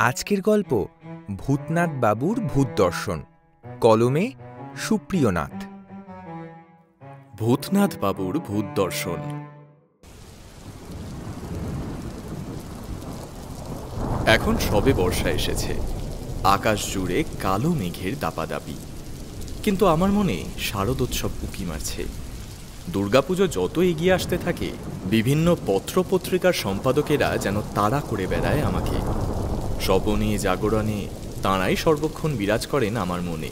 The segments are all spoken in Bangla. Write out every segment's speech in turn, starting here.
আজকের গল্প ভূতনাথ বাবুর ভূত দর্শন, কলমে সুপ্রিয়নাথ। ভূতনাথ বাবুর ভূত দর্শন। এখন সবে বর্ষা এসেছে, আকাশ জুড়ে কালো মেঘের দাপাদাপি, কিন্তু আমার মনে শারদোৎসব উকি মারছে। দুর্গাপুজো যত এগিয়ে আসতে থাকে, বিভিন্ন পত্রপত্রিকার সম্পাদকেরা যেন তাড়া করে বেড়ায় আমাকে। স্বপনে জাগরণে তাঁরাই সর্বক্ষণ বিরাজ করেন আমার মনে।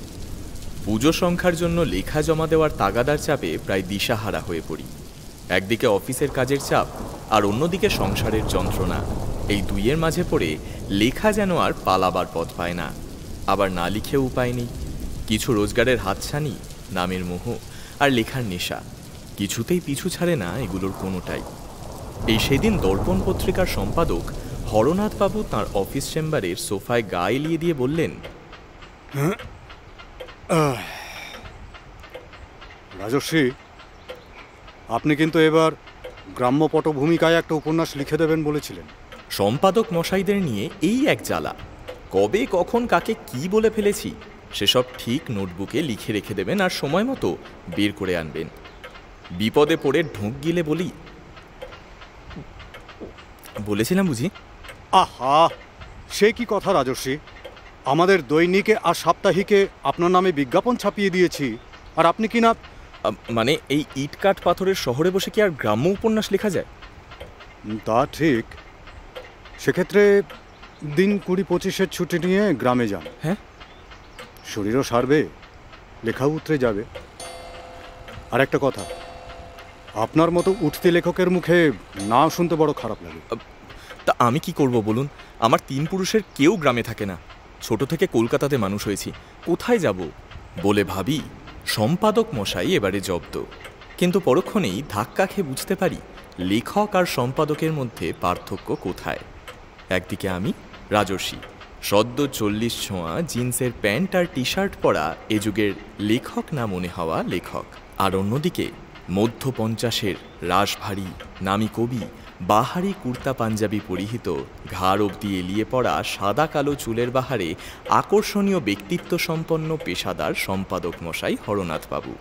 পুজো সংখ্যার জন্য লেখা জমা দেওয়ার তাগাদার চাপে প্রায় দিশাহারা হয়ে পড়ি। একদিকে অফিসের কাজের চাপ, আর অন্যদিকে সংসারের যন্ত্রণা। এই দুইয়ের মাঝে পড়ে লেখা যেন আর পালাবার পথ পায় না। আবার না লিখেও উপায় নেই। কিছু রোজগারের হাতছানি, নামের মোহ আর লেখার নেশা, কিছুতেই পিছু ছাড়ে না এগুলোর কোনোটাই। এই সেদিন দর্পণ পত্রিকার সম্পাদক হরনাথবাবু তাঁর অফিস চেম্বারের সোফায় গা এলিয়ে দিয়ে বললেন, রাজর্ষি, আপনি কিন্তু এবার গ্রাম্য পটভূমিকায় একটা উপন্যাস লিখে দেবেন বলেছিলেন। সম্পাদক মশাইদের নিয়ে এই এক জ্বালা। কবে কখন কাকে কি বলে ফেলেছি সেসব ঠিক নোটবুকে লিখে রেখে দেবেন, আর সময় মতো বের করে আনবেন। বিপদে পড়ে ঢোক গিলে বলেছিলাম বুঝি? আহা, সে কি কথা রাজর্ষি! আমাদের দৈনিকে আর সাপ্তাহিকে আপনার নামে বিজ্ঞাপন ছাপিয়ে দিয়েছি, আর আপনি কি না... মানে এই ইটকাঠ পাথরের শহরে বসে কি আর গ্রাম্য উপন্যাস লেখা যায়? তা ঠিক। সেক্ষেত্রে দিন 20-25 ছুটি নিয়ে গ্রামে যান। হ্যাঁ, শরীরও সারবে, লেখাও উতরে যাবে। আর একটা কথা, আপনার মতো উঠতি লেখকের মুখে না শুনতে বড় খারাপ লাগে। তা আমি কি করব বলুন? আমার 3 পুরুষের কেউ গ্রামে থাকে না। ছোট থেকে কলকাতাতে মানুষ হয়েছি, কোথায় যাব বলে ভাবি। সম্পাদক মশাই এবারে জব্দ, কিন্তু পরক্ষণেই ধাক্কা খেয়ে বুঝতে পারি লেখক আর সম্পাদকের মধ্যে পার্থক্য কোথায়। একদিকে আমি রাজর্ষি, সদ্য 40 ছোঁয়া জিন্সের প্যান্ট আর টি শার্ট পরা এ যুগের লেখক না মনে হওয়া লেখক, আর অন্যদিকে মধ্য 50-এর রাশভারী নামী কবি, বাহারি কুর্তা পাঞ্জাবি পরিহিত, ঘাড় অবধি এলিয়ে পড়া সাদা কালো চুলের বাহারে আকর্ষণীয় ব্যক্তিত্ব সম্পন্ন পেশাদার সম্পাদক মশাই হরনাথবাবু।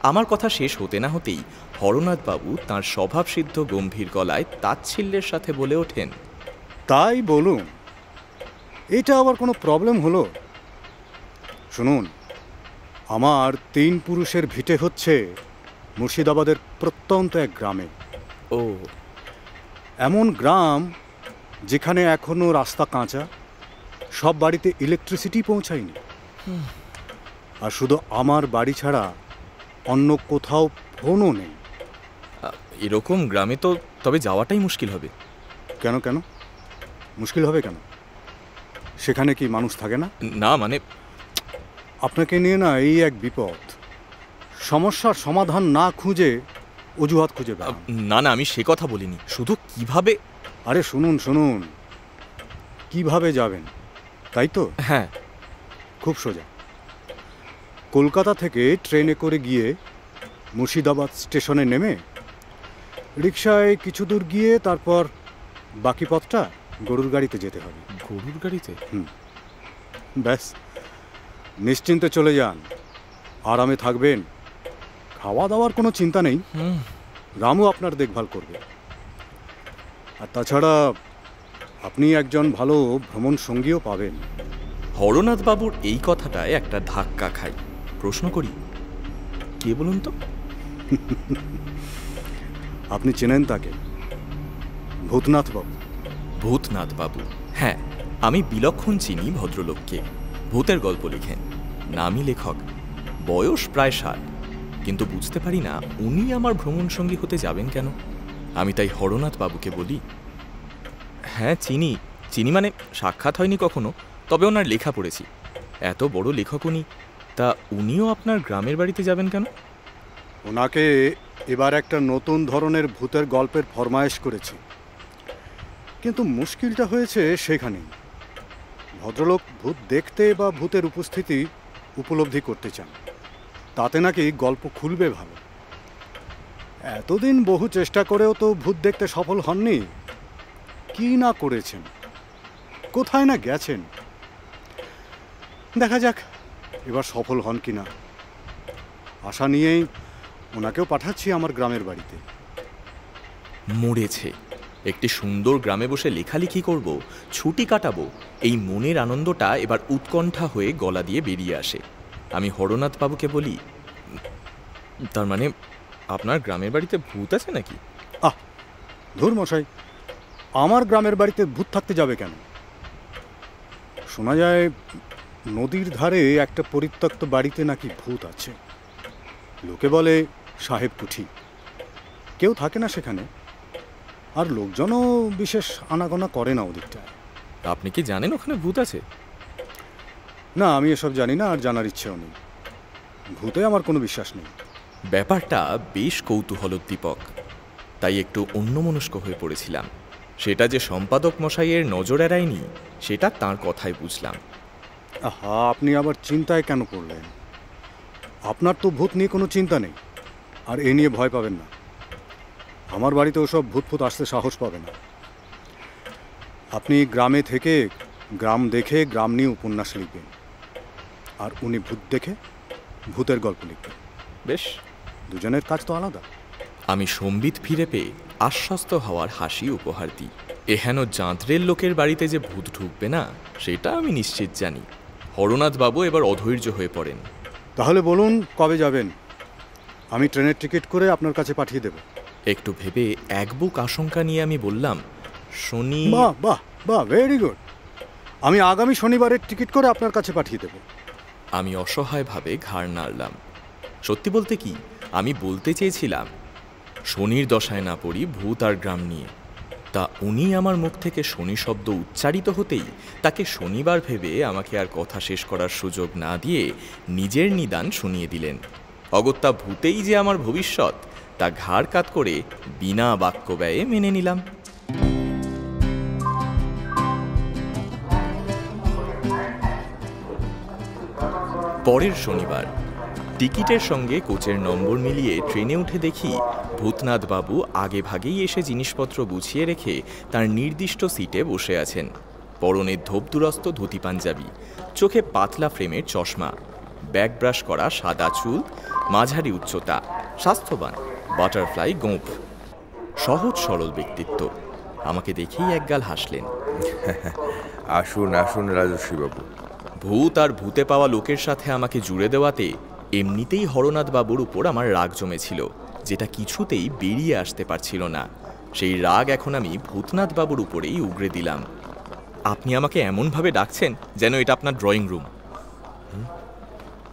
আমার কথা শেষ হতে না হতেই হরনাথবাবু তাঁর স্বভাবসিদ্ধ গম্ভীর গলায় তাচ্ছিল্যের সাথে বলে ওঠেন, তাই বলুন, এটা আবার কোনো প্রবলেম হলো? শুনুন, আমার 3 পুরুষের ভিটে হচ্ছে মুর্শিদাবাদের প্রত্যন্ত এক গ্রামে। ও, এমন গ্রাম যেখানে এখনো রাস্তা কাঁচা, সব বাড়িতে ইলেকট্রিসিটি পৌঁছায়নি। আর শুধু আমার বাড়ি ছাড়া অন্য কোথাও ফোনও নেই। এরকম গ্রামে তো তবে যাওয়াটাই মুশকিল হবে। কেন কেন মুশকিল হবে কেন? সেখানে কি মানুষ থাকে না? না মানে আপনাকে নিয়ে না এই এক বিপদ। সমস্যার সমাধান না খুঁজে অজুহাত খুঁজে বেড়ান। না না, আমি সে কথা বলিনি, শুধু কিভাবে... আরে শুনুন শুনুন, কিভাবে যাবেন তাই তো? হ্যাঁ, খুব সোজা। কলকাতা থেকে ট্রেনে করে গিয়ে মুর্শিদাবাদ স্টেশনে নেমে রিকশায় কিছু দূর গিয়ে তারপর বাকি পথটা গরুর গাড়িতে যেতে হবে। গরুর গাড়িতে? ব্যাস, নিশ্চিন্তে চলে যান, আরামে থাকবেন, খাওয়া দাওয়ার কোনো চিন্তা নেই। রামু আপনার দেখভাল করবে। আর তাছাড়া আপনি একজন ভালো ভ্রমণ সঙ্গীও পাবেন। হরনাথবাবুর এই কথাটায় একটা ধাক্কা খাই। প্রশ্ন করি, কে বলুন তো? আপনি চেনেন তাকে? ভূতনাথবাবু। ভূতনাথবাবু? হ্যাঁ, আমি বিলক্ষণ চিনি ভদ্রলোককে। ভূতের গল্প লেখেন, নামী লেখক, বয়স প্রায় 60। কিন্তু বুঝতে পারি না উনি আমার ভ্রমণ সঙ্গী হতে যাবেন কেন। আমি তাই হরনাথবাবুকে বলি, হ্যাঁ চিনি চিনি, মানে সাক্ষাৎ হয়নি কখনো, তবে ওনার লেখা পড়েছি। এত বড় লেখক উনি, তা উনিও আপনার গ্রামের বাড়িতে যাবেন কেন? ওনাকে এবার একটা নতুন ধরনের ভূতের গল্পের ফরমায়েশ করেছি, কিন্তু মুশকিলটা হয়েছে সেখানেই। ভদ্রলোক ভূত দেখতে বা ভূতের উপস্থিতি উপলব্ধি করতে চান, তাতে নাকি গল্প খুলবে ভালো। এতদিন বহু চেষ্টা করেও তো ভূত দেখতে সফল হননি। কি না করেছেন, কোথায় না গেছেন। দেখা যাক এবার সফল হন কিনা। আশা নিয়েই ওনাকেও পাঠাচ্ছি আমার গ্রামের বাড়িতে। মরেছে, একটি সুন্দর গ্রামে বসে লেখালেখি করব, ছুটি কাটাবো, এই মনের আনন্দটা এবার উৎকণ্ঠা হয়ে গলা দিয়ে বেরিয়ে আসে। আমি হরনাথ বাবুকে বলি, তার মানে আপনার গ্রামের বাড়িতে ভূত আছে নাকি? ধুর মশাই, আমার গ্রামের বাড়িতে ভূত থাকতে যাবে কেন? শোনা যায় নদীর ধারে একটা পরিত্যক্ত বাড়িতে নাকি ভূত আছে। লোকে বলে সাহেব কুঠি। কেউ থাকে না সেখানে, আর লোকজনও বিশেষ আনাগোনা করে না ওদিকটায়। আপনি কি জানেন ওখানে ভূত আছে? না, আমি এসব জানি না, আর জানার ইচ্ছেও নেই। ভূতে আমার কোনো বিশ্বাস নেই। ব্যাপারটা বেশ কৌতূহলোদ্দীপক, তাই একটু অন্যমনস্ক হয়ে পড়েছিলাম। সেটা যে সম্পাদক মশাইয়ের নজর এড়ায়নি সেটা তাঁর কথাই বুঝলাম। আহা, আপনি আবার চিন্তায় কেন পড়লেন? আপনার তো ভূত নিয়ে কোনো চিন্তা নেই, আর এ নিয়ে ভয় পাবেন না। আমার বাড়িতে ওসব ভূত ফুত আসতে সাহস পাবে না। আপনি গ্রামে থেকে গ্রাম দেখে গ্রাম নিয়ে উপন্যাস লিখবেন, আর উনি ভূত দেখে ভূতের গল্প লিখবেন। বেশ, দুজনের কাজ তো আলাদা। আমি সম্বিত ফিরে পেয়ে আশ্বস্ত হওয়ার হাসি উপহার দিই। এহেন জাঁতরের লোকের বাড়িতে যে ভূত ঢুকবে না সেটা আমি নিশ্চিত জানি। হরনাথ বাবু এবার অধৈর্য হয়ে পড়েন। তাহলে বলুন কবে যাবেন? আমি ট্রেনের টিকিট করে আপনার কাছে পাঠিয়ে দেব। একটু ভেবে এক বুক আশঙ্কা নিয়ে আমি বললাম, শনি। বাহ বাহ বাহ, ভেরি গুড। আমি আগামী শনিবারের টিকিট করে আপনার কাছে পাঠিয়ে দেব। আমি অসহায়ভাবে ঘাড় নাড়লাম। সত্যি বলতে কি, আমি বলতে চেয়েছিলাম শনির দশায় না পড়ি ভূত আর গ্রাম নিয়ে। তা উনি আমার মুখ থেকে শনি শব্দ উচ্চারিত হতেই তাকে শনিবার ভেবে আমাকে আর কথা শেষ করার সুযোগ না দিয়ে নিজের নিদান শুনিয়ে দিলেন। অগত্যা ভূতেই যে আমার ভবিষ্যৎ তা ঘাড় কাত করে বিনা বাক্য ব্যয়ে মেনে নিলাম। পরের শনিবার টিকিটের সঙ্গে কোচের নম্বর মিলিয়ে ট্রেনে উঠে দেখি ভূতনাথ বাবু আগে ভাগেই এসে জিনিসপত্র গুছিয়ে রেখে তার নির্দিষ্ট সিটে বসে আছেন। পরনে ধোপদুরস্ত ধুতি পাঞ্জাবি, চোখে পাতলা ফ্রেমের চশমা, ব্যাক ব্রাশ করা সাদা চুল, মাঝারি উচ্চতা, স্বাস্থ্যবান, বাটারফ্লাই গোঁফ, সহজ সরল ব্যক্তিত্ব। আমাকে দেখেই একগাল হাসলেন। আসুন আসুন রাজস্বীবাবু। ভূত আর ভূতে পাওয়া লোকের সাথে আমাকে জুড়ে দেওয়াতে এমনিতেই হরনাথ বাবুর উপর আমার রাগ জমেছিল, যেটা কিছুতেই বেরিয়ে আসতে পারছিল না। সেই রাগ এখন আমি ভূতনাথ বাবুর উপরেই উগরে দিলাম। আপনি আমাকে এমনভাবে ডাকছেন যেন এটা আপনার ড্রয়িং রুম।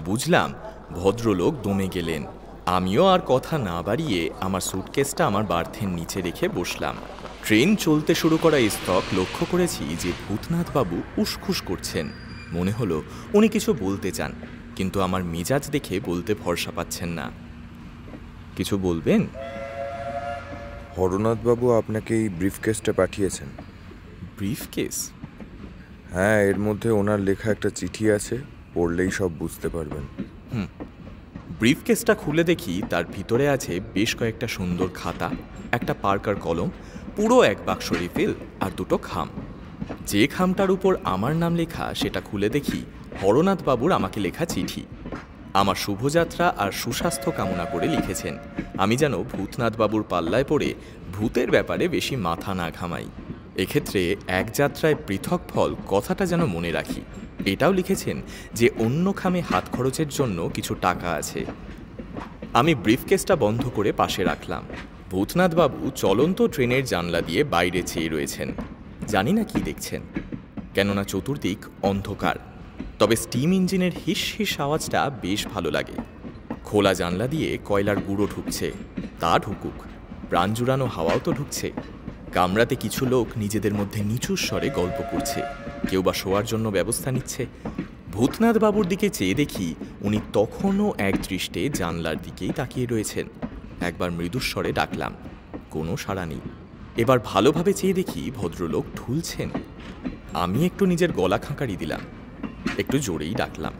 বুঝলাম ভদ্রলোক দমে গেলেন। আমিও আর কথা না বাড়িয়ে আমার সুটকেসটা আমার বার্থের নিচে রেখে বসলাম। ট্রেন চলতে শুরু করা স্থক লক্ষ্য করেছি যে ভূতনাথ বাবু উসখুস করছেন। মনে হলো উনি কিছু বলতে চান, কিন্তু আমার মেজাজ দেখে বলতে ভরসা পাচ্ছেন না। কিছু বলবেন? হরনাথবাবু আপনাকে এই ব্রিফকেসটা পাঠিয়েছেন। ব্রিফকেস? হ্যাঁ, এর মধ্যে ওনার লেখা একটা চিঠি আছে, পড়লেই সব বুঝতে পারবেন। ব্রিফকেসটা খুলে দেখি তার ভিতরে আছে বেশ কয়েকটা সুন্দর খাতা, একটা পার্কার কলম, পুরো এক বাক্স রিফিল আর দুটো খাম। যে খামটার উপর আমার নাম লেখা সেটা খুলে দেখি হরনাথ বাবুর আমাকে লেখা চিঠি। আমার শুভযাত্রা আর সুস্বাস্থ্য কামনা করে লিখেছেন। আমি যেন ভূতনাথ বাবুর পাল্লায় পড়ে ভূতের ব্যাপারে বেশি মাথা না ঘামাই। এক্ষেত্রে এক যাত্রায় পৃথক ফল কথাটা যেন মনে রাখি। এটাও লিখেছেন যে অন্য খামে হাত খরচের জন্য কিছু টাকা আছে। আমি ব্রিফকেসটা বন্ধ করে পাশে রাখলাম। ভূতনাথ বাবু চলন্ত ট্রেনের জানলা দিয়ে বাইরে চেয়ে রয়েছেন। জানি না কি দেখছেন, কেননা চতুর্দিক অন্ধকার। তবে স্টিম ইঞ্জিনের হিস হিস আওয়াজটা বেশ ভালো লাগে। খোলা জানলা দিয়ে কয়লার গুঁড়ো ঢুকছে, তা ঢুকুক, প্রাণ জুড়ানো হাওয়াও তো ঢুকছে। কামরাতে কিছু লোক নিজেদের মধ্যে নিচু স্বরে গল্প করছে, কেউ বা শোয়ার জন্য ব্যবস্থা নিচ্ছে। ভূতনাথ বাবুর দিকে চেয়ে দেখি উনি তখনও এক দৃষ্টে জানলার দিকেই তাকিয়ে রয়েছেন। একবার মৃদুস্বরে ডাকলাম, কোনো সাড়া নেই। এবার ভালোভাবে চেয়ে দেখি ভদ্রলোক ঢুলছেন। আমি একটু নিজের গলা খাঁকারি দিলাম, একটু জোরেই ডাকলাম,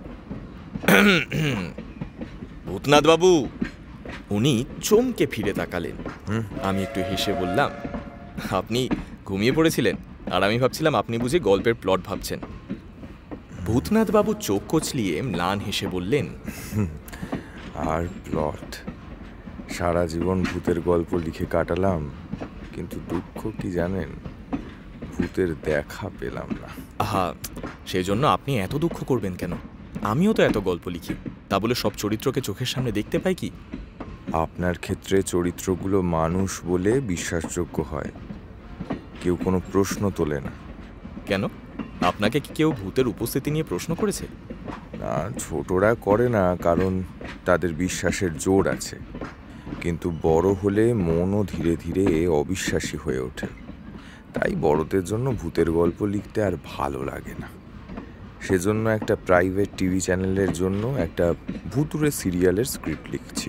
ভূতনাথ বাবু। উনি চমকে ফিরে তাকালেন। আমি একটু হেসে বললাম, আপনি ঘুমিয়ে পড়েছিলেন, আর আমি ভাবছিলাম আপনি বুঝি গল্পের প্লট ভাবছেন। ভূতনাথবাবু চোখ কচলিয়ে ম্লান হেসে বললেন, আর প্লট? সারা জীবন ভূতের গল্প লিখে কাটালাম, কিন্তু দুঃখ কি জানেন, ভূতের দেখা পেলাম না। আহা, সেই জন্য আপনি এত দুঃখ করবেন কেন? আমিও তো এত গল্প লিখি, তা বলে সব চরিত্রকে চোখের সামনে দেখতে পাই কি? আপনার ক্ষেত্রে চরিত্রগুলো মানুষ বলে বিশ্বাসযোগ্য হয়, কেউ কোনো প্রশ্ন তোলে না। কেন? আপনাকে কি কেউ ভূতের উপস্থিতি নিয়ে প্রশ্ন করেছে? না, ছোটরা করে না, কারণ তাদের বিশ্বাসের জোর আছে, কিন্তু বড় হলে মনও ধীরে ধীরে অবিশ্বাসী হয়ে ওঠে। তাই বড়দের জন্য ভূতের গল্প লিখতে আর ভালো লাগে না। সেজন্য একটা প্রাইভেট টিভি চ্যানেলের জন্য একটা ভুতুড়ে সিরিয়ালের স্ক্রিপ্ট লিখছি।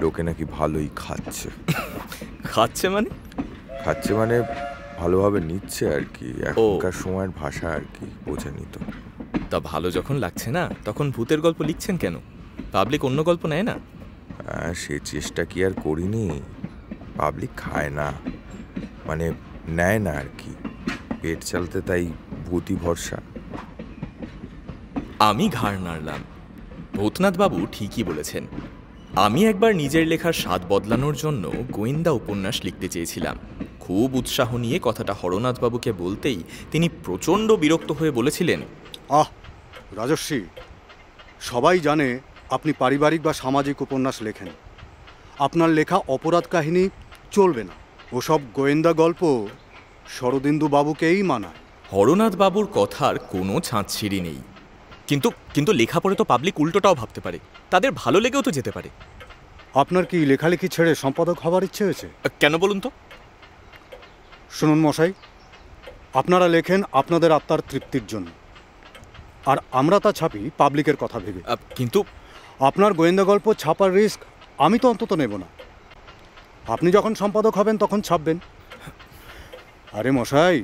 লোকে নাকি ভালোই খাচ্ছে। খাচ্ছে মানে? খাচ্ছে মানে ভালোভাবে নিচ্ছে আর কি, এখনকার সময়ের ভাষা আর কি, বোঝেনি তো। তা ভালো যখন লাগছে না, তখন ভূতের গল্প লিখছেন কেন? পাবলিক অন্য গল্প নেয় না? সে চেষ্টা কি আর করিনি। পাবলিক খায় না, মানে নেয় না আর কি, পেট চালতে তাই ভূতই ভরসা। আমি ঘাড় নাড়লাম। ভূতনাথবাবু ঠিকই বলেছেন। আমি একবার নিজের লেখার স্বাদ বদলানোর জন্য গোয়েন্দা উপন্যাস লিখতে চেয়েছিলাম। খুব উৎসাহ নিয়ে কথাটা হরনাথবাবুকে বলতেই তিনি প্রচণ্ড বিরক্ত হয়ে বলেছিলেন, আহ রাজস্বী, সবাই জানে আপনি পারিবারিক বা সামাজিক উপন্যাস লেখেন। আপনার লেখা অপরাধ কাহিনী চলবে না। ওসব গোয়েন্দা গল্প শরদিন্দু বাবুকেই মানায়। হরনাথবাবুর কথার কোনো ছাঁচছিড়ি নেই, কিন্তু লেখা পড়ে তো পাবলিক উল্টোটাও ভাবতে পারে, তাদের ভালো লেগেও তো যেতে পারে। আপনার কি লেখালেখি ছেড়ে সম্পাদক হওয়ার ইচ্ছে হয়েছে? কেন বলুন তো? শুনুন মশাই, আপনারা লেখেন আপনাদের আত্মার তৃপ্তির জন্য, আর আমরা তা ছাপি পাবলিকের কথা ভেবে। কিন্তু আপনার গোয়েন্দা গল্প ছাপার রিস্ক আমি তো অন্তত নেব না। আপনি যখন সম্পাদক হবেন তখন ছাপবেন। আরে মশাই,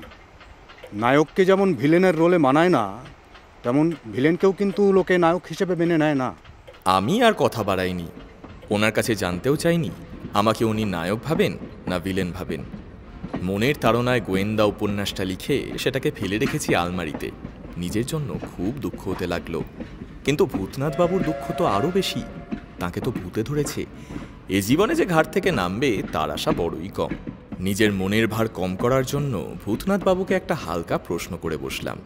নায়ককে যেমন ভিলেনের রোলে মানায় না, তেমন ভিলেনকেও কিন্তু লোকে নায়ক হিসেবে মেনে নেয় না। আমি আর কথা বাড়াইনি, ওনার কাছে জানতেও চাইনি আমাকে উনি নায়ক ভাবেন না ভিলেন ভাবেন। মনের তাড়নায় গোয়েন্দা উপন্যাসটা লিখে সেটাকে ফেলে রেখেছি আলমারিতে। নিজের জন্য খুব দুঃখ হতে লাগলো, কিন্তু ভূতনাথবাবুর দুঃখ তো আরও বেশি। তাকে তো ভূতে ধরেছে। এ জীবনে যে ঘাট থেকে নামবে তার আশা বড়ই কম। নিজের মনের ভার কম করার জন্য ভূতনাথবাবুকে একটা হালকা প্রশ্ন করে বসলাম।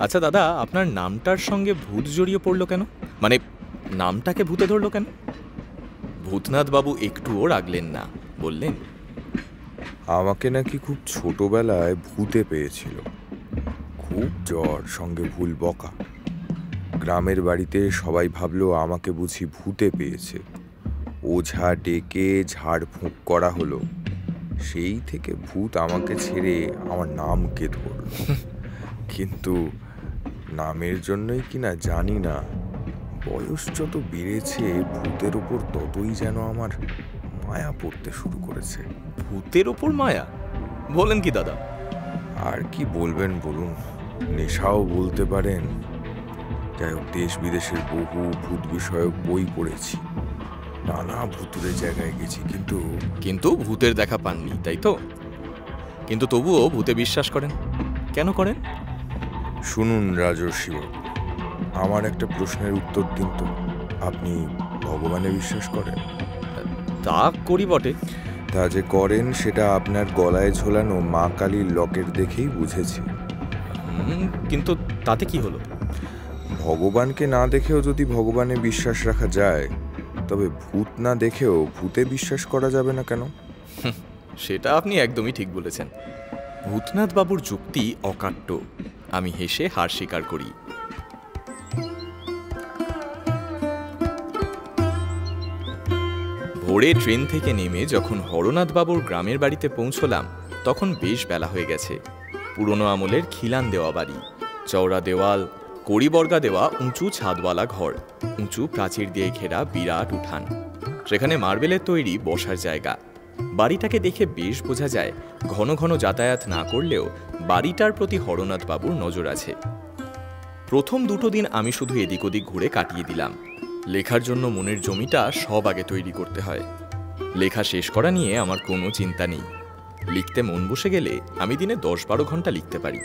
আচ্ছা দাদা, আপনার নামটার সঙ্গে ভূত জড়িয়ে পড়লো কেন? মানে নামটাকে ভূতে ধরলো কেন? ভূতনাথবাবু একটুও রাগলেন না, বললেন, আমাকে নাকি খুব ছোটবেলায় ভূতে পেয়েছিল। খুব জ্বর, সঙ্গে ভুল বকা। গ্রামের বাড়িতে সবাই ভাবলো আমাকে বুঝি ভূতে পেয়েছে। ওঝা ডেকে ঝাড়ফুঁক করা হলো। সেই থেকে ভূত আমাকে ছেড়ে আমার নামকে ধরল। কিন্তু নামের জন্যই কিনা জানি না, বয়স যত বেড়েছে ভূতের ওপর ততই যেন আমার মায়া পড়তে শুরু করেছে। ভূতের ওপর মায়া? বলেন কি দাদা? আর কি বলবেন বলুন, নেশাও বলতে পারেন। যাই হোক, দেশ বিদেশের বহু ভূত বিষয়ক বই পড়েছি, নানা ভূতুরে জায়গায় গেছি, কিন্তু ভূতের দেখা পাননি, তাই তো? কিন্তু তবুও ভূতে বিশ্বাস করেন, কেন করেন? শুনুন রাজর্ষিবাবু, আমার একটা প্রশ্নের উত্তর দিন তো। আপনি ভগবানে বিশ্বাস করেন? তা করি বটে। তা যে করেন সেটা আপনার গলায় ঝোলানো মা কালীর লকেট দেখেই বুঝেছি। কিন্তু তাতে কি হলো? ভগবানকে না দেখেও যদি ভগবানে বিশ্বাস রাখা যায়, তবে ভূত না দেখেও ভূতে বিশ্বাস করা যাবে না কেন? সেটা আপনি একদমই ঠিক বলেছেন। ভূতনাথবাবুর যুক্তি অকাট্য। আমি হেসে হার স্বীকার করি। ভোরে ট্রেন থেকে নেমে যখন হরনাথবাবুর গ্রামের বাড়িতে পৌঁছলাম, তখন বেশ বেলা হয়ে গেছে। পুরনো আমলের খিলান দেওয়া বাড়ি, চওড়া দেওয়াল, কড়িবর্গা দেওয়া উঁচু ছাদওয়ালা ঘর, উঁচু প্রাচীর দিয়ে ঘেরা বিরাট উঠান, সেখানে মার্বেলের তৈরি বসার জায়গা। বাড়িটাকে দেখে বেশ বোঝা যায় ঘন ঘন যাতায়াত না করলেও বাড়িটার প্রতি হরনাথবাবুর নজর আছে। প্রথম দুটো দিন আমি শুধু এদিক ওদিক ঘুরে কাটিয়ে দিলাম। লেখার জন্য মনের জমিটা সব আগে তৈরি করতে হয়। লেখা শেষ করা নিয়ে আমার কোনো চিন্তা নেই। লিখতে মন বসে গেলে আমি দিনে 10-12 ঘন্টা লিখতে পারি।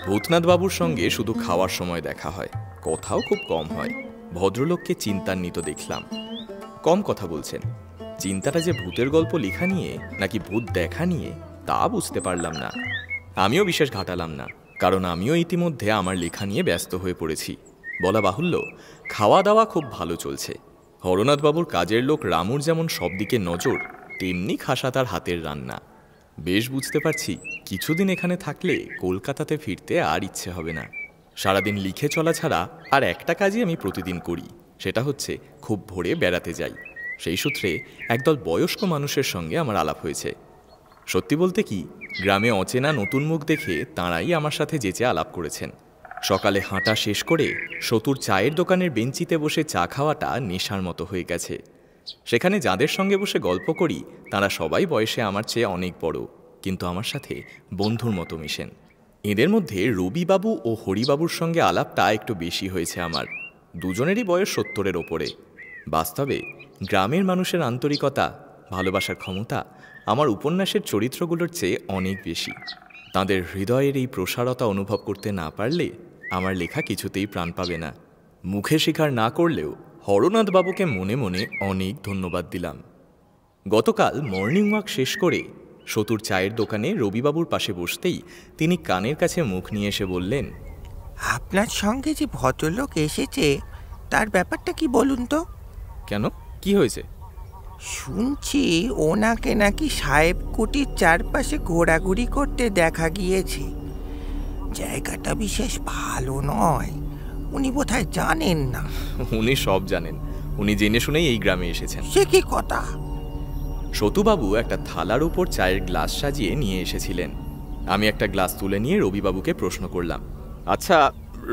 ভূতনাথ বাবুর সঙ্গে শুধু খাওয়ার সময় দেখা হয়, কথাও খুব কম হয়। ভদ্রলোককে চিন্তান্বিত দেখলাম। কম কথা বলছেন। চিন্তাটা যে ভূতের গল্প লেখা নিয়ে নাকি ভূত দেখা নিয়ে তা বুঝতে পারলাম না। আমিও বিশেষ ঘাটালাম না, কারণ আমিও ইতিমধ্যে আমার লেখা নিয়ে ব্যস্ত হয়ে পড়েছি। বলা বাহুল্য, খাওয়া দাওয়া খুব ভালো চলছে। হরনাথবাবুর কাজের লোক রামুর যেমন সব দিকে নজর, তেমনি খাসা তার হাতের রান্না। বেশ বুঝতে পারছি কিছুদিন এখানে থাকলে কলকাতাতে ফিরতে আর ইচ্ছে হবে না। সারাদিন লিখে চলা ছাড়া আর একটা কাজই আমি প্রতিদিন করি, সেটা হচ্ছে খুব ভোরে বেড়াতে যাই। সেই সূত্রে একদল বয়স্ক মানুষের সঙ্গে আমার আলাপ হয়েছে। সত্যি বলতে কি, গ্রামে অচেনা নতুন মুখ দেখে তাঁরাই আমার সাথে যেচে আলাপ করেছেন। সকালে হাঁটা শেষ করে সতুর চায়ের দোকানের বেঞ্চিতে বসে চা খাওয়াটা নেশার মতো হয়ে গেছে। সেখানে যাদের সঙ্গে বসে গল্প করি তারা সবাই বয়সে আমার চেয়ে অনেক বড়, কিন্তু আমার সাথে বন্ধুর মতো মিশেন। এদের মধ্যে রবিবাবু ও হরিবাবুর সঙ্গে আলাপটা একটু বেশি হয়েছে আমার। দুজনেরই বয়স 70-এর ওপরে। বাস্তবে গ্রামের মানুষের আন্তরিকতা, ভালোবাসার ক্ষমতা আমার উপন্যাসের চরিত্রগুলোর চেয়ে অনেক বেশি। তাদের হৃদয়ের এই প্রসারতা অনুভব করতে না পারলে আমার লেখা কিছুতেই প্রাণ পাবে না। মুখে স্বীকার না করলেও হরনাথবাবুকে মনে মনে অনেক ধন্যবাদ দিলাম। গতকাল মর্নিং ওয়াক শেষ করে সতুর চায়ের দোকানে রবিবাবুর পাশে বসতেই তিনি কানের কাছে মুখ নিয়ে এসে বললেন, আপনার সঙ্গে যে ভদ্রলোক এসেছে তার ব্যাপারটা কি বলুন তো? কেন, কি হয়েছে? শুনছি ওনাকে নাকি সাহেব কুটির চারপাশে ঘোরাঘুরি করতে দেখা গিয়েছে। জায়গাটা বিশেষ ভালো নয়, উনি বোধহয় জানেন না। উনি সব জানেন, উনি জেনে শুনেই এই গ্রামে এসেছেন। সে কি কথা? সতুবাবু একটা থালার উপর চায়ের গ্লাস সাজিয়ে নিয়ে এসেছিলেন। আমি একটা গ্লাস তুলে নিয়ে রবিবাবুকে প্রশ্ন করলাম, আচ্ছা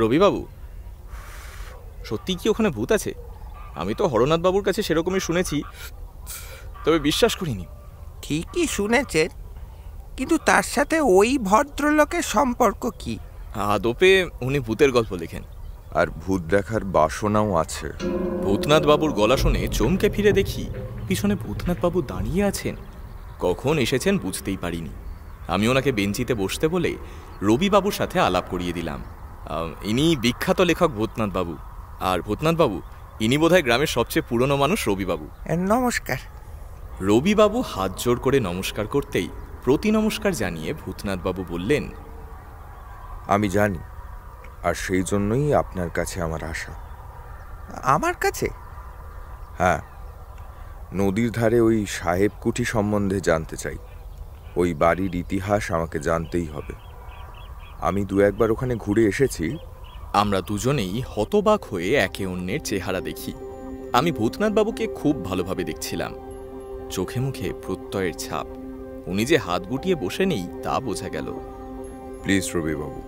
রবিবাবু, সত্যি কি ওখানে ভূত আছে? আমি তো হরনাথবাবুর কাছে সেরকমই শুনেছি, তবে বিশ্বাস করিনি। ঠিকই শুনেছেন, কিন্তু তার সাথে ওই ভদ্রলোকের সম্পর্ক কি? আদপে উনি ভূতের গল্প লেখেন, আর ভূত দেখার বাসনাও আছে। ভূতনাথবাবুর গলা শুনে চমকে ফিরে দেখি পিছনে ভূতনাথবাবু দাঁড়িয়ে আছেন। কখন এসেছেন বুঝতেই পারিনি। আমি ওনাকে বেঞ্চিতে বসতে বলে রবিবাবুর সাথে আলাপ করিয়ে দিলাম। ইনি বিখ্যাত লেখক ভূতনাথবাবু, আর ভূতনাথবাবু ইনি বোধহয় গ্রামের সবচেয়ে পুরনো মানুষ রবিবাবু। নমস্কার। রবিবাবু হাত জোর করে নমস্কার করতেই প্রতি নমস্কার জানিয়ে ভূতনাথবাবু বললেন, আমি জানি, আর সেই জন্যই আপনার কাছে আমার আশা। আমার কাছে? হ্যাঁ, নদীর ধারে ওই সাহেব কুঠি সম্বন্ধে জানতে চাই। ওই বাড়ির ইতিহাস আমাকে জানতেই হবে। আমি 2-1বার ওখানে ঘুরে এসেছি। আমরা দুজনেই হতবাক হয়ে একে অন্যের চেহারা দেখি। আমি ভূতনাথবাবুকে খুব ভালোভাবে দেখছিলাম। চোখে মুখে প্রত্যয়ের ছাপ। উনি যে হাত গুটিয়ে বসে নেই তা বোঝা গেল। প্লিজ রবিবাবু,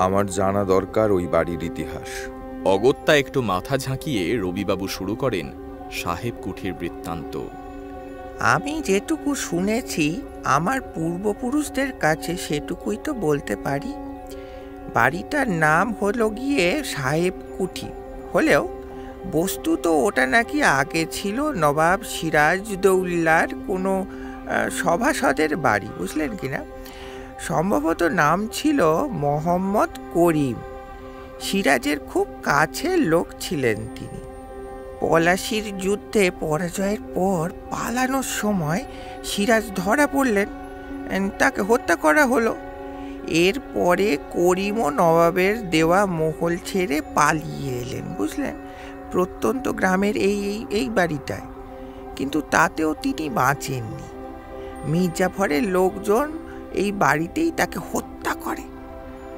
আমার জানা দরকার ওই বাড়ির ইতিহাস। অগত্যা একটু মাথা ঝাঁকিয়ে রবিবাবু শুরু করেন সাহেব কুঠির বৃত্তান্ত। আমি যেটুকু শুনেছি আমার পূর্বপুরুষদের কাছে সেটুকুই তো বলতে পারি। বাড়িটার নাম হলো গিয়ে সাহেব কুঠি, হলেও বস্তুত ওটা নাকি আগে ছিল নবাব সিরাজদৌল্লার কোনো সভাসদের বাড়ি, বুঝলেন কিনা। সম্ভবত নাম ছিল মোহাম্মদ করিম। সিরাজের খুব কাছের লোক ছিলেন তিনি। পলাশির যুদ্ধে পরাজয়ের পর পালানোর সময় সিরাজ ধরা পড়লেন, তাকে হত্যা করা হলো। এরপরে করিমও নবাবের দেওয়া মহল ছেড়ে পালিয়ে এলেন, বুঝলেন, প্রত্যন্ত গ্রামের এই বাড়িটায়। কিন্তু তাতেও তিনি বাঁচেননি। মির্জাফরের লোকজন এই বাড়িতেই তাকে হত্যা করে।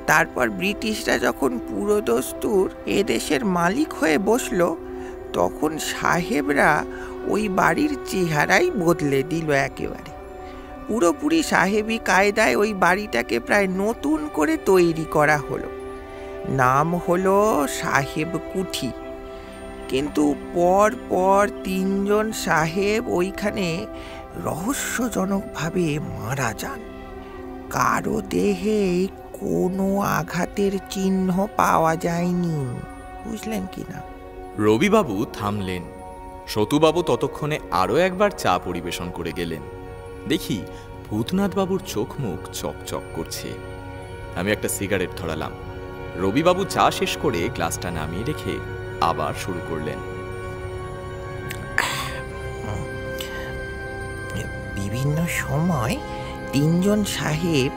তারপর ব্রিটিশরা যখন পুরোদস্তুর এদেশের মালিক হয়ে বসলো, তখন সাহেবরা ওই বাড়ির চেহারাই বদলে দিল একেবারে। পুরোপুরি সাহেবি কায়দায় ওই বাড়িটাকে প্রায় নতুন করে তৈরি করা হলো। নাম হলো সাহেব কুঠি। কিন্তু পর পর 3 জন সাহেব ওইখানে রহস্যজনকভাবে মারা যান। কারো দেহে কোনো আঘাতের চিহ্ন পাওয়া যায়নি, বুঝলেন কিনা। রবিবাবু থামলেন। সতুবাবু ততক্ষণে আরও একবার চা পরিবেশন করে গেলেন। দেখি ভূতনাথ বাবুর চোখ মুখ চকচক করছে। আমি একটা সিগারেট ধরালাম। রবিবাবু চা শেষ করে গ্লাসটা নামিয়ে রেখে আবার শুরু করলেন। বিভিন্ন সময় তিনজন সাহেব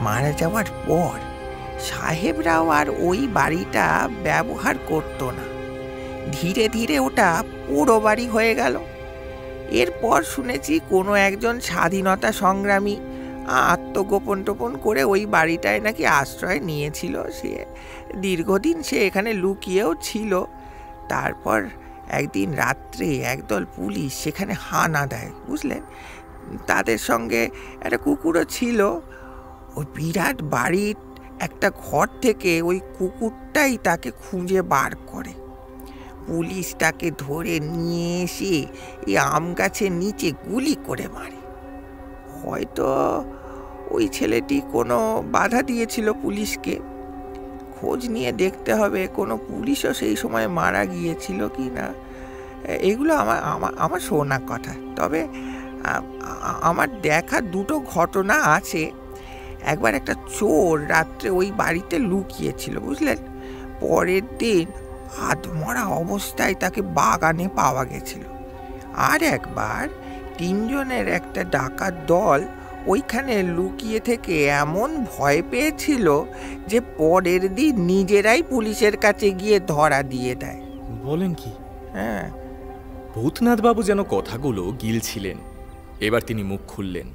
মারা যাওয়ার পর সাহেবরাও আর ওই বাড়িটা ব্যবহার করতো না। ধীরে ধীরে ওটা পুরো বাড়ি হয়ে গেল। এরপর শুনেছি কোনো একজন স্বাধীনতা সংগ্রামী আত্মগোপন টোপন করে ওই বাড়িটায় নাকি আশ্রয় নিয়েছিল। সে দীর্ঘদিন সে এখানে লুকিয়েও ছিল। তারপর একদিন রাত্রে একদল পুলিশ সেখানে হানা দেয়, বুঝলেন। তাদের সঙ্গে একটা কুকুরও ছিল। ওই বিরাট বাড়ির একটা ঘর থেকে ওই কুকুরটাই তাকে খুঁজে বার করে। পুলিশ তাকে ধরে নিয়ে এসে এই আম গাছের নিচে গুলি করে মারে। হয়তো ওই ছেলেটি কোনো বাধা দিয়েছিল পুলিশকে। খোঁজ নিয়ে দেখতে হবে কোনো পুলিশও সেই সময় মারা গিয়েছিল কি না। এগুলো আমার শোনা কথা। তবে আমার দেখা দুটো ঘটনা আছে। একবার একটা চোর রাত্রে ওই বাড়িতে লুকিয়েছিল, বুঝলেন। পরের দিন আধমরা অবস্থায় তাকে বাগানে পাওয়া গেছিল। আর একবার তিনজনের একটা ডাকাত দল ওইখানে লুকিয়ে থেকে এমন ভয় পেয়েছিল যে পরের দিন নিজেরাই পুলিশের কাছে গিয়ে ধরা দিয়ে দেয়। বলেন কি? হ্যাঁ। ভূতনাথ বাবু যেন কথাগুলো গিলছিলেন। এবার তিনি মুখ খুললেন।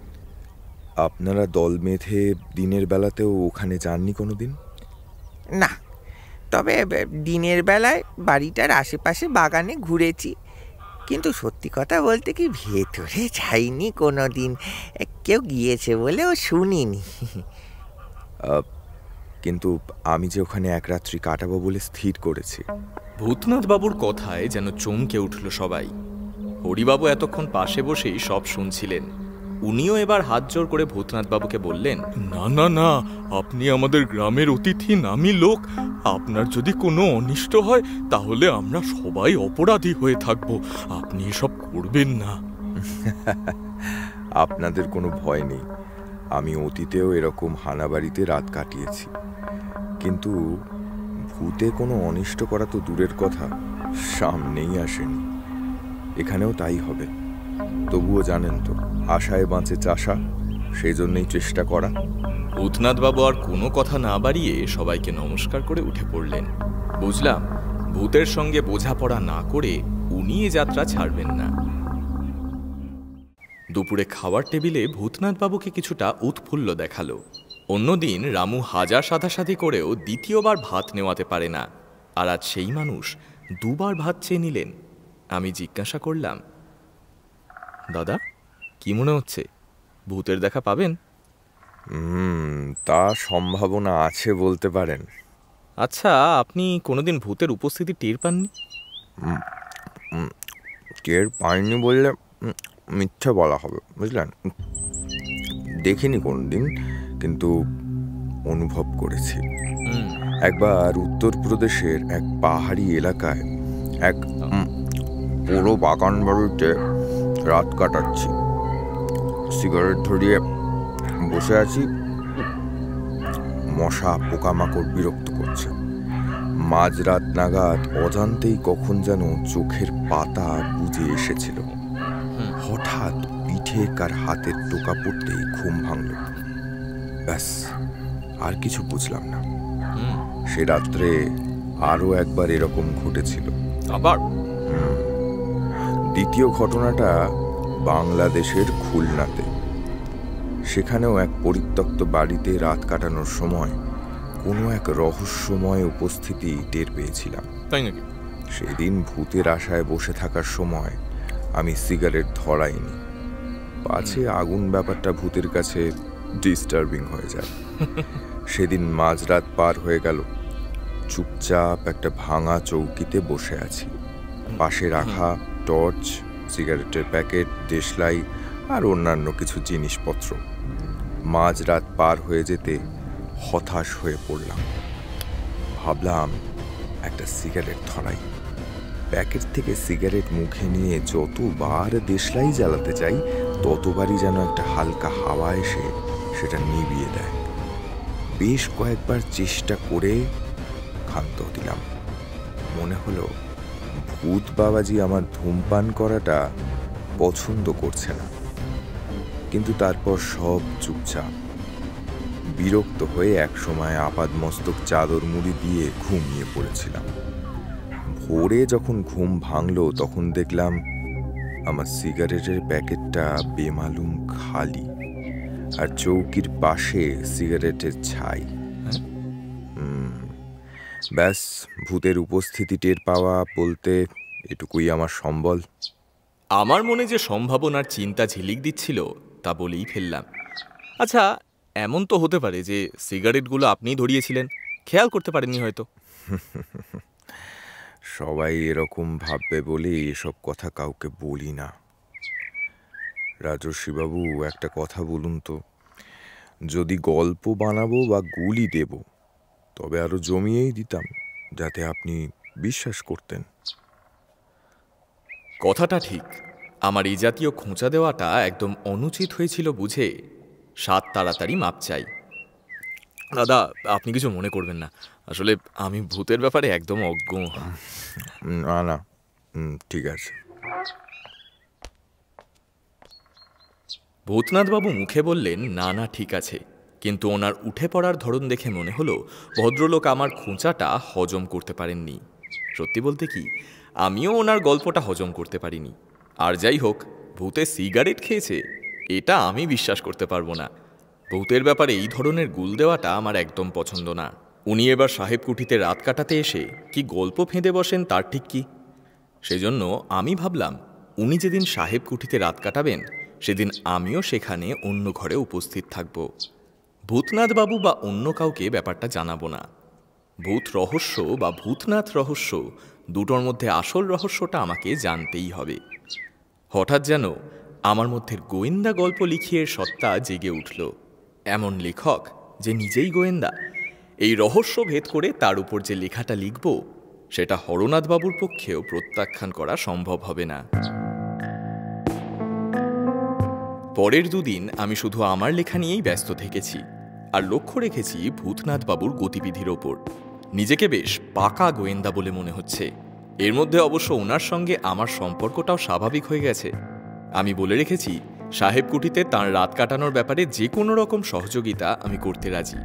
আপনারা দল বেঁধে দিনের বেলাতেও ওখানে যাননি কোনোদিন? না, তবে দিনের বেলায় বাড়িটার আশেপাশে বাগানে ঘুরেছি, কিন্তু সত্যি কথা বলতে কি ভেতরে যাইনি কোনো দিন। কেউ গিয়েছে বলেও শুনিনি। কিন্তু আমি যে ওখানে এক রাত্রি কাটাবো বলে স্থির করেছি। ভূতনাথ বাবুর কথায় যেন চমকে উঠল সবাই। হরিবাবু এতক্ষণ পাশে বসেই সব শুনছিলেন। উনিও এবার হাত জোর করে ভূতনাথ বাবুকে বললেন, না না না, আপনি আমাদের গ্রামের অতিথি, নামী লোক। আপনার যদি কোনো অনিষ্ট হয় তাহলে আমরা সবাই অপরাধী হয়ে থাকবো। আপনি এসব করবেন না। আপনাদের কোনো ভয় নেই। আমি অতীতেও এরকম হানাবাড়িতে রাত কাটিয়েছি, কিন্তু ভূতে কোনো অনিষ্ট করা তো দূরের কথা, সামনেই আসেনি। এখানেও তাই হবে। তবুও জানেন তো, আশায় বাঁচে চাষা, সেই জন্যই চেষ্টা করা। ভূতনাথ বাবু আর কোনো কথা না বাড়িয়ে সবাইকে নমস্কার করে উঠে পড়লেন। বুঝলাম ভূতের সঙ্গে বোঝাপড়া না করে উনি এ যাত্রা ছাড়বেন না। দুপুরে খাওয়ার টেবিলে ভূতনাথ বাবুকে কিছুটা উৎফুল্ল দেখালো। অন্যদিন রামু হাজার সাধাসাধি করেও দ্বিতীয়বার ভাত নেওয়াতে পারে না, আর আজ সেই মানুষ দুবার ভাত চেয়ে নিলেন। আমি জিজ্ঞাসা করলাম, দাদা কি মনে হচ্ছে, ভূতের দেখা পাবেন? তা সম্ভাবনা আছে বলতে পারেন। আচ্ছা, আপনি কোনোদিন ভূতের উপস্থিতি টের পাননি? টের পাইনি বললে মিথ্যা বলা হবে, বুঝলেন। দেখিনি কোনোদিন, কিন্তু অনুভব করেছি। একবার উত্তরপ্রদেশের এক পাহাড়ি এলাকায় এক পুরো বাগান বাড়িতে রাত কাটাচ্ছি। সিগারেট ধরিয়ে বসে আছি। মশা পোকামাকড় বিরক্ত করছে। মাঝরাত নাগাদ অজান্তেই কখন যেন চোখের পাতা বুজে এসেছিল। হঠাৎ পিঠে কার হাতের টোকা পড়তেই ঘুম ভাঙল। ব্যাস, আর কিছু বুঝলাম না। সে রাত্রে আরো একবার এরকম ঘটেছিল। আবার দ্বিতীয় ঘটনাটা বাংলাদেশের খুলনাতে। সেখানেও এক পরিত্যক্ত বাড়িতে রাত কাটানোর সময় কোনো এক রহস্যময় উপস্থিতি টের পেয়েছিলাম। তাই নাকি? সেদিন ভূতের আশায় বসে থাকার সময় আমি সিগারেট ধরাইনি, পাছে আগুন ব্যাপারটা ভূতের কাছে ডিস্টার্বিং হয়ে যায়। সেদিন মাঝরাত পার হয়ে গেল। চুপচাপ একটা ভাঙা চৌকিতে বসে আছি। পাশে রাখা টর্চ, সিগারেটের প্যাকেট, দেশলাই আর অন্যান্য কিছু জিনিসপত্র। মাঝরাত পার হয়ে যেতে হতাশ হয়ে পড়লাম। ভাবলাম একটা সিগারেট ধরাই। প্যাকেট থেকে সিগারেট মুখে নিয়ে যতবার দেশলাই জ্বালাতে চাই ততবারই যেন একটা হালকা হাওয়া এসে সেটা নিভিয়ে দেয়। বেশ কয়েকবার চেষ্টা করে ক্ষান্ত দিলাম। মনে হলো ভূত বাবাজি আমার ধূমপান করাটা পছন্দ করছে না। কিন্তু তারপর সব চুপচাপ। বিরক্ত হয়ে একসময় আপাদমস্তক চাদর মুড়ি দিয়ে ঘুমিয়ে পড়েছিলাম। ভোরে যখন ঘুম ভাঙলো তখন দেখলাম আমার সিগারেটের প্যাকেটটা বেমালুম খালি, আর চৌকির পাশে সিগারেটের ছাই। ব্যাস, ভূতের উপস্থিতি টের পাওয়া বলতে এটুকুই আমার সম্বল। আমার মনে যে সম্ভাবনার চিন্তা ঝিলিক দিচ্ছিল তা বলেই ফেললাম। আচ্ছা, এমন তো হতে পারে যে সিগারেটগুলো আপনিই ধরিয়েছিলেন, খেয়াল করতে পারেননি হয়তো। সবাই এরকম ভাববে বলে এসব কথা কাউকে বলি না। রাজর্ষিবাবু, একটা কথা বলুন তো, যদি গল্প বানাবো বা গুলি দেব তবে আরো জমিয়েই দিতাম, যাতে আপনি বিশ্বাস করতেন। কথাটা ঠিক। আমার এই জাতীয় খোঁচা দেওয়াটা একদম অনুচিত হয়েছিল বুঝে সাত তাড়াতাড়ি মাপ চাই। দাদা, আপনি কিছু মনে করবেন না, আসলে আমি ভূতের ব্যাপারে একদম অজ্ঞ। না না, ঠিক আছে। ভূতনাথবাবু মুখে বললেন না না ঠিক আছে, কিন্তু ওনার উঠে পড়ার ধরন দেখে মনে হলো ভদ্রলোক আমার খোঁচাটা হজম করতে পারেননি। সত্যি বলতে কি, আমিও ওনার গল্পটা হজম করতে পারিনি। আর যাই হোক, ভূতে সিগারেট খেয়েছে এটা আমি বিশ্বাস করতে পারবো না। ভূতের ব্যাপারে এই ধরনের গুল দেওয়াটা আমার একদম পছন্দ না। উনি এবার সাহেব কুঠিতে রাত কাটাতে এসে কি গল্প ফেঁদে বসেন তার ঠিক কি। সেজন্য আমি ভাবলাম উনি যেদিন সাহেব কুঠিতে রাত কাটাবেন সেদিন আমিও সেখানে অন্য ঘরে উপস্থিত থাকব। ভূতনাথবাবু বা অন্য কাউকে ব্যাপারটা জানাবো না। ভূত রহস্য বা ভূতনাথ রহস্য দুটোর মধ্যে আসল রহস্যটা আমাকে জানতেই হবে। হঠাৎ যেন আমার মধ্যে গোয়েন্দা গল্প লিখিয়ে সত্তা জেগে উঠল। এমন লেখক যে নিজেই গোয়েন্দা, এই রহস্য ভেদ করে তার উপর যে লেখাটা লিখব সেটা হরনাথবাবুর পক্ষেও প্রত্যাখ্যান করা সম্ভব হবে না। পরের দুদিন আমি শুধু আমার লেখা নিয়েই ব্যস্ত থেকেছি, আর লক্ষ্য রেখেছি ভূতনাথবাবুর গতিবিধির ওপর। নিজেকে বেশ পাকা গোয়েন্দা বলে মনে হচ্ছে। এর মধ্যে অবশ্য ওনার সঙ্গে আমার সম্পর্কটাও স্বাভাবিক হয়ে গেছে। আমি বলে রেখেছি সাহেব কুঠিতে তাঁর রাত কাটানোর ব্যাপারে যে কোনো রকম সহযোগিতা আমি করতে রাজি।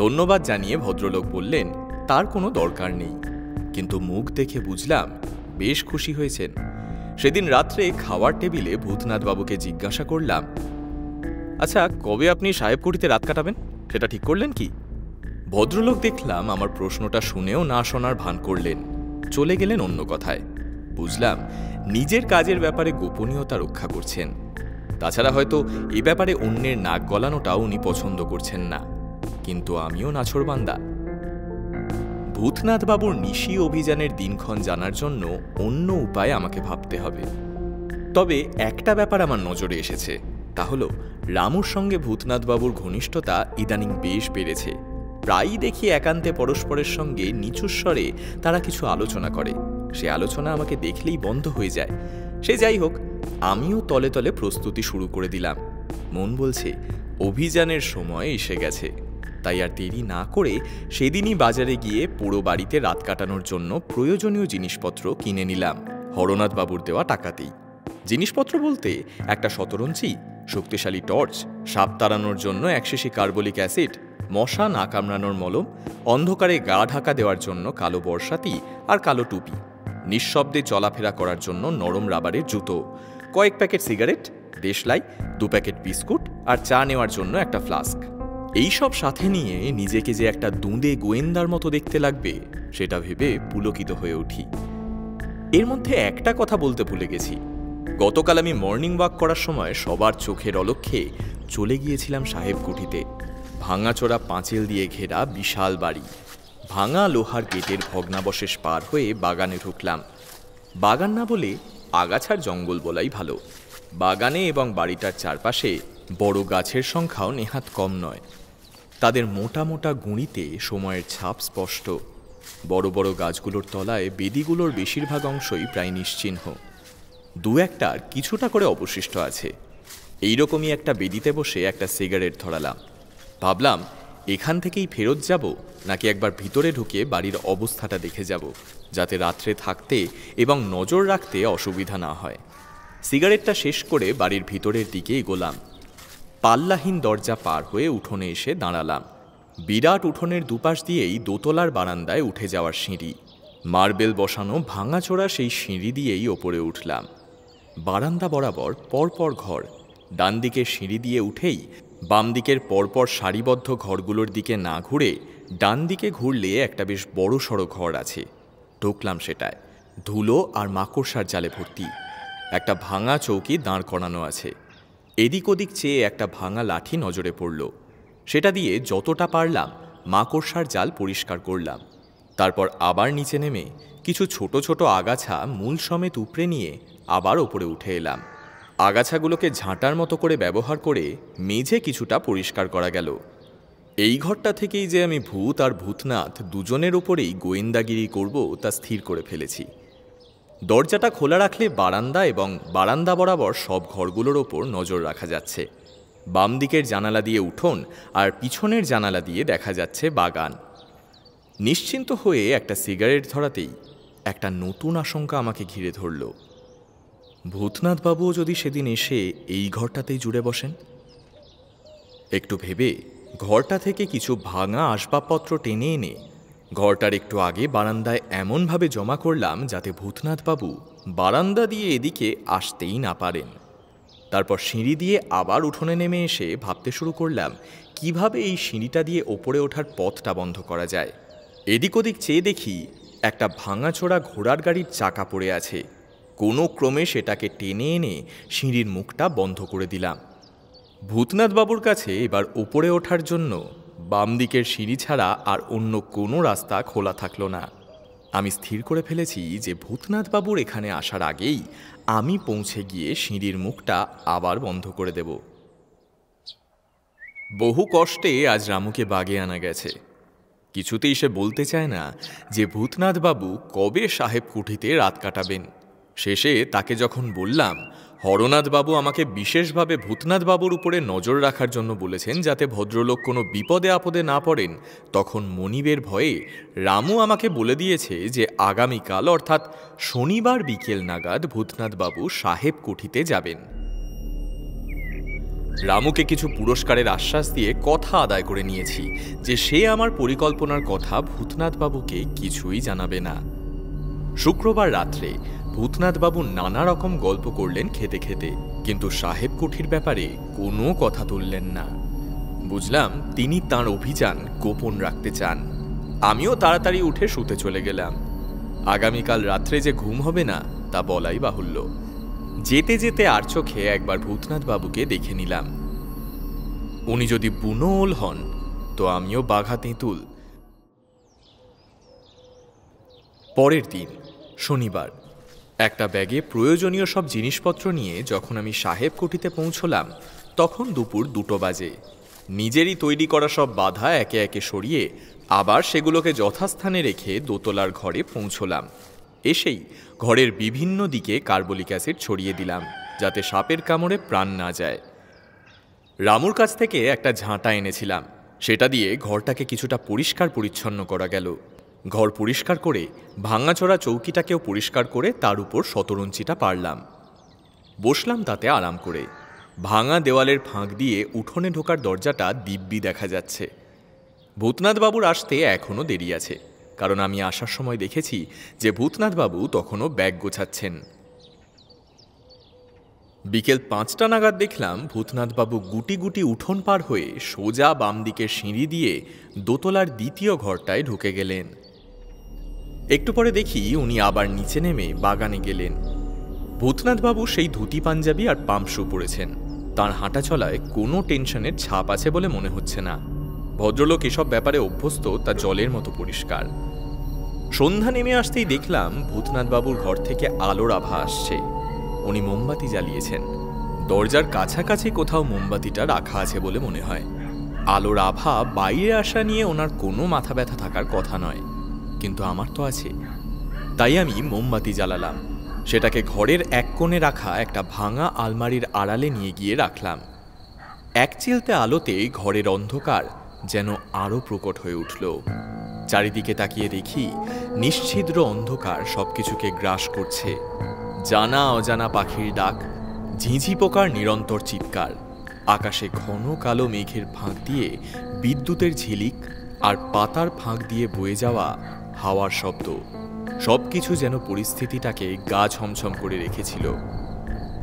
ধন্যবাদ জানিয়ে ভদ্রলোক বললেন তার কোনো দরকার নেই, কিন্তু মুখ দেখে বুঝলাম বেশ খুশি হয়েছেন। সেদিন রাত্রে খাওয়ার টেবিলে ভূতনাথবাবুকে জিজ্ঞাসা করলাম, আচ্ছা, কবে আপনি সাহেব কুঠিতে রাত কাটাবেন সেটা ঠিক করলেন কি? ভদ্রলোক দেখলাম আমার প্রশ্নটা শুনেও না শোনার ভান করলেন, চলে গেলেন অন্য কথায়। বুঝলাম নিজের কাজের ব্যাপারে গোপনীয়তা রক্ষা করছেন। তাছাড়া হয়তো এ ব্যাপারে অন্যের নাক গলানোটাও উনি পছন্দ করছেন না। কিন্তু আমিও নাছোড়বান্দা। ভূতনাথবাবুর নিশি অভিযানের দিনক্ষণ জানার জন্য অন্য উপায় আমাকে ভাবতে হবে। তবে একটা ব্যাপার আমার নজরে এসেছে, তা হলো রামুর সঙ্গে ভূতনাথবাবুর ঘনিষ্ঠতা ইদানিং বেশ বেড়েছে। প্রায়ই দেখি একান্তে পরস্পরের সঙ্গে নিচু স্বরে তারা কিছু আলোচনা করে। সে আলোচনা আমাকে দেখলেই বন্ধ হয়ে যায়। সে যাই হোক, আমিও তলে তলে প্রস্তুতি শুরু করে দিলাম। মন বলছে অভিযানের সময় এসে গেছে। তাই আর দেরি না করে সেদিনই বাজারে গিয়ে পুরো বাড়িতে রাত কাটানোর জন্য প্রয়োজনীয় জিনিসপত্র কিনে নিলাম হরনাথবাবুর দেওয়া টাকাতেই। জিনিসপত্র বলতে একটা শতরঞ্চি, শক্তিশালী টর্চ, সাপ তাড়ানোর জন্য 1 শিশি কার্বলিক অ্যাসিড, মশা না কামড়ানোর মলম, অন্ধকারে গা ঢাকা দেওয়ার জন্য কালো বর্ষাতি আর কালো টুপি, নিঃশব্দে চলাফেরা করার জন্য নরম রাবারের জুতো, কয়েক প্যাকেট সিগারেট, দেশলাই, 2 প্যাকেট বিস্কুট আর চা নেওয়ার জন্য একটা ফ্লাস্ক। এইসব সাথে নিয়ে নিজেকে যে একটা দুঁদে গোয়েন্দার মতো দেখতে লাগবে সেটা ভেবে পুলকিত হয়ে উঠি। এর মধ্যে একটা কথা বলতে ভুলে গেছি। গতকাল আমি মর্নিং ওয়াক করার সময় সবার চোখের অলক্ষ্যে চলে গিয়েছিলাম সাহেব কুঠিতে। ভাঙাচোরা পাঁচিল দিয়ে ঘেরা বিশাল বাড়ি, ভাঙা লোহার গেটের ভগ্নাবশেষ পার হয়ে বাগানে ঢুকলাম। বাগান না বলে আগাছার জঙ্গল বলাই ভালো। বাগানে এবং বাড়িটার চারপাশে বড় গাছের সংখ্যাও নেহাত কম নয়। তাদের মোটা মোটা গুঁড়িতে সময়ের ছাপ স্পষ্ট। বড় বড় গাছগুলোর তলায় বেদিগুলোর বেশিরভাগ অংশই প্রায় নিশ্চিহ্ন। 2-1টার কিছুটা করে অবশিষ্ট আছে। এইরকমই একটা বেদিতে বসে একটা সিগারেট ধরালাম। ভাবলাম এখান থেকেই ফেরত যাব নাকি একবার ভিতরে ঢুকে বাড়ির অবস্থাটা দেখে যাব, যাতে রাত্রে থাকতে এবং নজর রাখতে অসুবিধা না হয়। সিগারেটটা শেষ করে বাড়ির ভিতরের দিকে এগোলাম। পাল্লাহীন দরজা পার হয়ে উঠোনে এসে দাঁড়ালাম। বিরাট উঠোনের দুপাশ দিয়েই দোতলার বারান্দায় উঠে যাওয়ার সিঁড়ি। মার্বেল বসানো ভাঙাচোরা সেই সিঁড়ি দিয়েই ওপরে উঠলাম। বারান্দা বরাবর পরপর ঘর। ডান দিকের সিঁড়ি দিয়ে উঠেই বাম দিকের পরপর সারিবদ্ধ ঘরগুলোর দিকে না ঘুরে ডান দিকে ঘুরলে একটা বেশ বড় সড়ো ঘর আছে। ঢুকলাম সেটায়। ধুলো আর মাকড়সার জালে ভর্তি। একটা ভাঙা চৌকি দাঁড় করানো আছে। এদিক ওদিক চেয়ে একটা ভাঙা লাঠি নজরে পড়ল। সেটা দিয়ে যতটা পারলাম মাকড়সার জাল পরিষ্কার করলাম। তারপর আবার নিচে নেমে কিছু ছোট ছোট আগাছা মূল সমেত উপড়ে নিয়ে আবার ওপরে উঠে এলাম। আগাছাগুলোকে ঝাঁটার মতো করে ব্যবহার করে মেঝে কিছুটা পরিষ্কার করা গেল। এই ঘরটা থেকেই যে আমি ভূত আর ভূতনাথ দুজনের উপরেই গোয়েন্দাগিরি করব তা স্থির করে ফেলেছি। দরজাটা খোলা রাখলে বারান্দা এবং বারান্দা বরাবর সব ঘরগুলোর ওপর নজর রাখা যাচ্ছে। বাম দিকের জানালা দিয়ে উঠোন আর পিছনের জানালা দিয়ে দেখা যাচ্ছে বাগান। নিশ্চিন্ত হয়ে একটা সিগারেট ধরাতেই একটা নতুন আশঙ্কা আমাকে ঘিরে ধরল। ভূতনাথবাবুও যদি সেদিন এসে এই ঘরটাতেই জুড়ে বসেন। একটু ভেবে ঘরটা থেকে কিছু ভাঙা আসবাবপত্র টেনে এনে ঘরটার একটু আগে বারান্দায় এমনভাবে জমা করলাম যাতে ভূতনাথবাবু বারান্দা দিয়ে এদিকে আসতেই না পারেন। তারপর সিঁড়ি দিয়ে আবার উঠোনে নেমে এসে ভাবতে শুরু করলাম কিভাবে এই সিঁড়িটা দিয়ে ওপরে ওঠার পথটা বন্ধ করা যায়। এদিক ওদিক চেয়ে দেখি একটা ভাঙাচোরা ঘোড়ার গাড়ির চাকা পড়ে আছে। কোনো ক্রমে সেটাকে টেনে এনে সিঁড়ির মুখটা বন্ধ করে দিলাম। ভূতনাথবাবুর কাছে এবার ওপরে ওঠার জন্য বাম দিকের সিঁড়ি ছাড়া আর অন্য কোনো রাস্তা খোলা থাকলো না। আমি স্থির করে ফেলেছি যে ভূতনাথবাবুর এখানে আসার আগেই আমি পৌঁছে গিয়ে সিঁড়ির মুখটা আবার বন্ধ করে দেব। বহু কষ্টে আজ রামুকে বাগে আনা গেছে। কিছুতেই সে বলতে চায় না যে ভূতনাথবাবু কবে সাহেব কুঠিতে রাত কাটাবেন। শেষে তাকে যখন বললাম হরনাথবাবু আমাকে বিশেষভাবে ভূতনাথবাবুর উপরে নজর রাখার জন্য বলেছেন যাতে ভদ্রলোক কোনো বিপদে আপদে না পড়েন, তখন মনিবের ভয়ে রামু আমাকে বলে দিয়েছে যে আগামীকাল অর্থাৎ শনিবার বিকেল নাগাদ ভূতনাথবাবু সাহেব কুঠিতে যাবেন। রামুকে কিছু পুরস্কারের আশ্বাস দিয়ে কথা আদায় করে নিয়েছি যে সে আমার পরিকল্পনার কথা ভূতনাথবাবুকে কিছুই জানাবে না। শুক্রবার রাত্রে ভূতনাথবাবু নানা রকম গল্প করলেন খেতে খেতে, কিন্তু সাহেব কুঠির ব্যাপারে কোনো কথা তুললেন না। বুঝলাম তিনি তাঁর অভিযান গোপন রাখতে চান। আমিও তাড়াতাড়ি উঠে শুতে চলে গেলাম। আগামীকাল রাত্রে যে ঘুম হবে না তা বলাই বাহুল্য। যেতে যেতে আর চোখে একবার ভূতনাথবাবুকে দেখে নিলাম। উনি যদি বুনো ওল হন তো আমিও বাঘা তেঁতুল। পরের দিন শনিবার একটা ব্যাগে প্রয়োজনীয় সব জিনিসপত্র নিয়ে যখন আমি সাহেব কুঠিতে পৌঁছলাম তখন দুপুর 2টো বাজে। নিজেরই তৈরি করা সব বাধা একে একে সরিয়ে আবার সেগুলোকে যথাস্থানে রেখে দোতলার ঘরে পৌঁছলাম। এসেই ঘরের বিভিন্ন দিকে কার্বলিক অ্যাসিড ছড়িয়ে দিলাম যাতে সাপের কামড়ে প্রাণ না যায়। রামুর কাছ থেকে একটা ঝাঁটা এনেছিলাম, সেটা দিয়ে ঘরটাকে কিছুটা পরিষ্কার পরিচ্ছন্ন করা গেল। ঘর পরিষ্কার করে ভাঙাচোরা চৌকিটাকেও পরিষ্কার করে তার উপর শতরঞ্চিটা পারলাম। বসলাম তাতে আরাম করে। ভাঙা দেওয়ালের ফাঁক দিয়ে উঠোনে ঢোকার দরজাটা দিব্যি দেখা যাচ্ছে। ভূতনাথবাবুর আসতে এখনও দেরি আছে, কারণ আমি আসার সময় দেখেছি যে ভূতনাথবাবু তখনও ব্যাগ গোছাচ্ছেন। বিকেল 5টা নাগাদ দেখলাম ভূতনাথবাবু গুটি গুটি উঠোন পার হয়ে সোজা বাম দিকের সিঁড়ি দিয়ে দোতলার দ্বিতীয় ঘরটায় ঢুকে গেলেন। একটু পরে দেখি উনি আবার নিচে নেমে বাগানে গেলেন। ভূতনাথবাবু সেই ধুতি পাঞ্জাবি আর পাম্পশু পরেছেন। তাঁর হাঁটা চলায় কোনো টেনশনের ছাপ আছে বলে মনে হচ্ছে না। ভদ্রলোক এসব ব্যাপারে অভ্যস্ত, তা জলের মতো পরিষ্কার। সন্ধ্যা নেমে আসতেই দেখলাম ভূতনাথবাবুর ঘর থেকে আলোর আভা আসছে। উনি মোমবাতি জ্বালিয়েছেন। দরজার কাছাকাছি কোথাও মোমবাতিটা রাখা আছে বলে মনে হয়। আলোর আভা বাইরে আসা নিয়ে ওনার কোনো মাথা ব্যথা থাকার কথা নয়, কিন্তু আমার তো আছে। তাই আমি মোমবাতি জ্বালালাম। সেটাকে ঘরের এক কোণে রাখা একটা ভাঙা আলমারির আড়ালে নিয়ে গিয়ে রাখলাম। এক চিলতে আলোতেই ঘরের অন্ধকার যেন আরো প্রকট হয়ে উঠল। চারিদিকে তাকিয়ে দেখি নিশ্ছিদ্র অন্ধকার সবকিছুকে গ্রাস করছে। জানা অজানা পাখির ডাক, ঝিঁঝি পোকার নিরন্তর চিৎকার, আকাশে ঘন কালো মেঘের ফাঁক দিয়ে বিদ্যুতের ঝিলিক আর পাতার ফাঁক দিয়ে বয়ে যাওয়া হাওয়ার শব্দ, সবকিছু যেন পরিস্থিতিটাকে গা ছমছম করে রেখেছিল।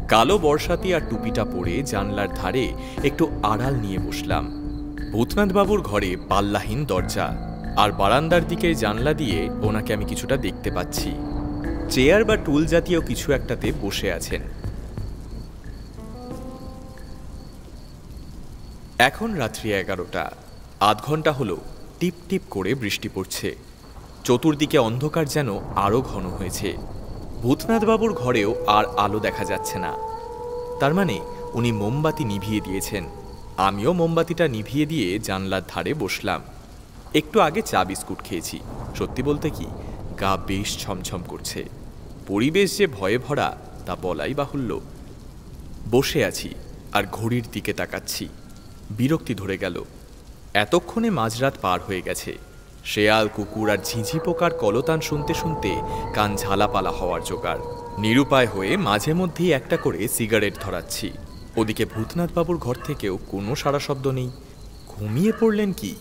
কালো বর্ষাতি আর টুপিটা পরে জানলার ধারে একটু আড়াল নিয়ে বসলাম। ভূতনাথবাবুর ঘরে পাল্লাহীন দরজা, আর বারান্দার দিকের জানলা দিয়ে ওনাকে আমি কিছুটা দেখতে পাচ্ছি। চেয়ার বা টুল জাতীয় কিছু একটাতে বসে আছেন। এখন রাত্রি 11টা। আধ ঘন্টা হলো টিপ টিপ করে বৃষ্টি পড়ছে। চতুর্দিকে অন্ধকার যেন আরো ঘন হয়েছে। ভূতনাথবাবুর ঘরেও আর আলো দেখা যাচ্ছে না। তার মানে উনি মোমবাতি নিভিয়ে দিয়েছেন। আমিও মোমবাতিটা নিভিয়ে দিয়ে জানলার ধারে বসলাম। একটু আগে চা বিস্কুট খেয়েছি। সত্যি বলতে কি, গা বেশ ছমছম করছে। পরিবেশ যে ভয়ে ভরা তা বলাই বাহুল্য। বসে আছি আর ঘড়ির দিকে তাকাচ্ছি। বিরক্তি ধরে গেল। এতক্ষণে মাঝরাত পার হয়ে গেছে। শেয়াল, কুকুর আর ঝিঁঝি পোকার কলতান শুনতে শুনতে কান ঝালাপালা হওয়ার জোগাড়। নিরুপায় হয়ে মাঝে মধ্যেই একটা করে সিগারেট ধরাচ্ছি। ওদিকে ভূতনাথবাবুর ঘর থেকেও কোনো সাড়া শব্দ নেই। ঘুমিয়ে পড়লেন কি?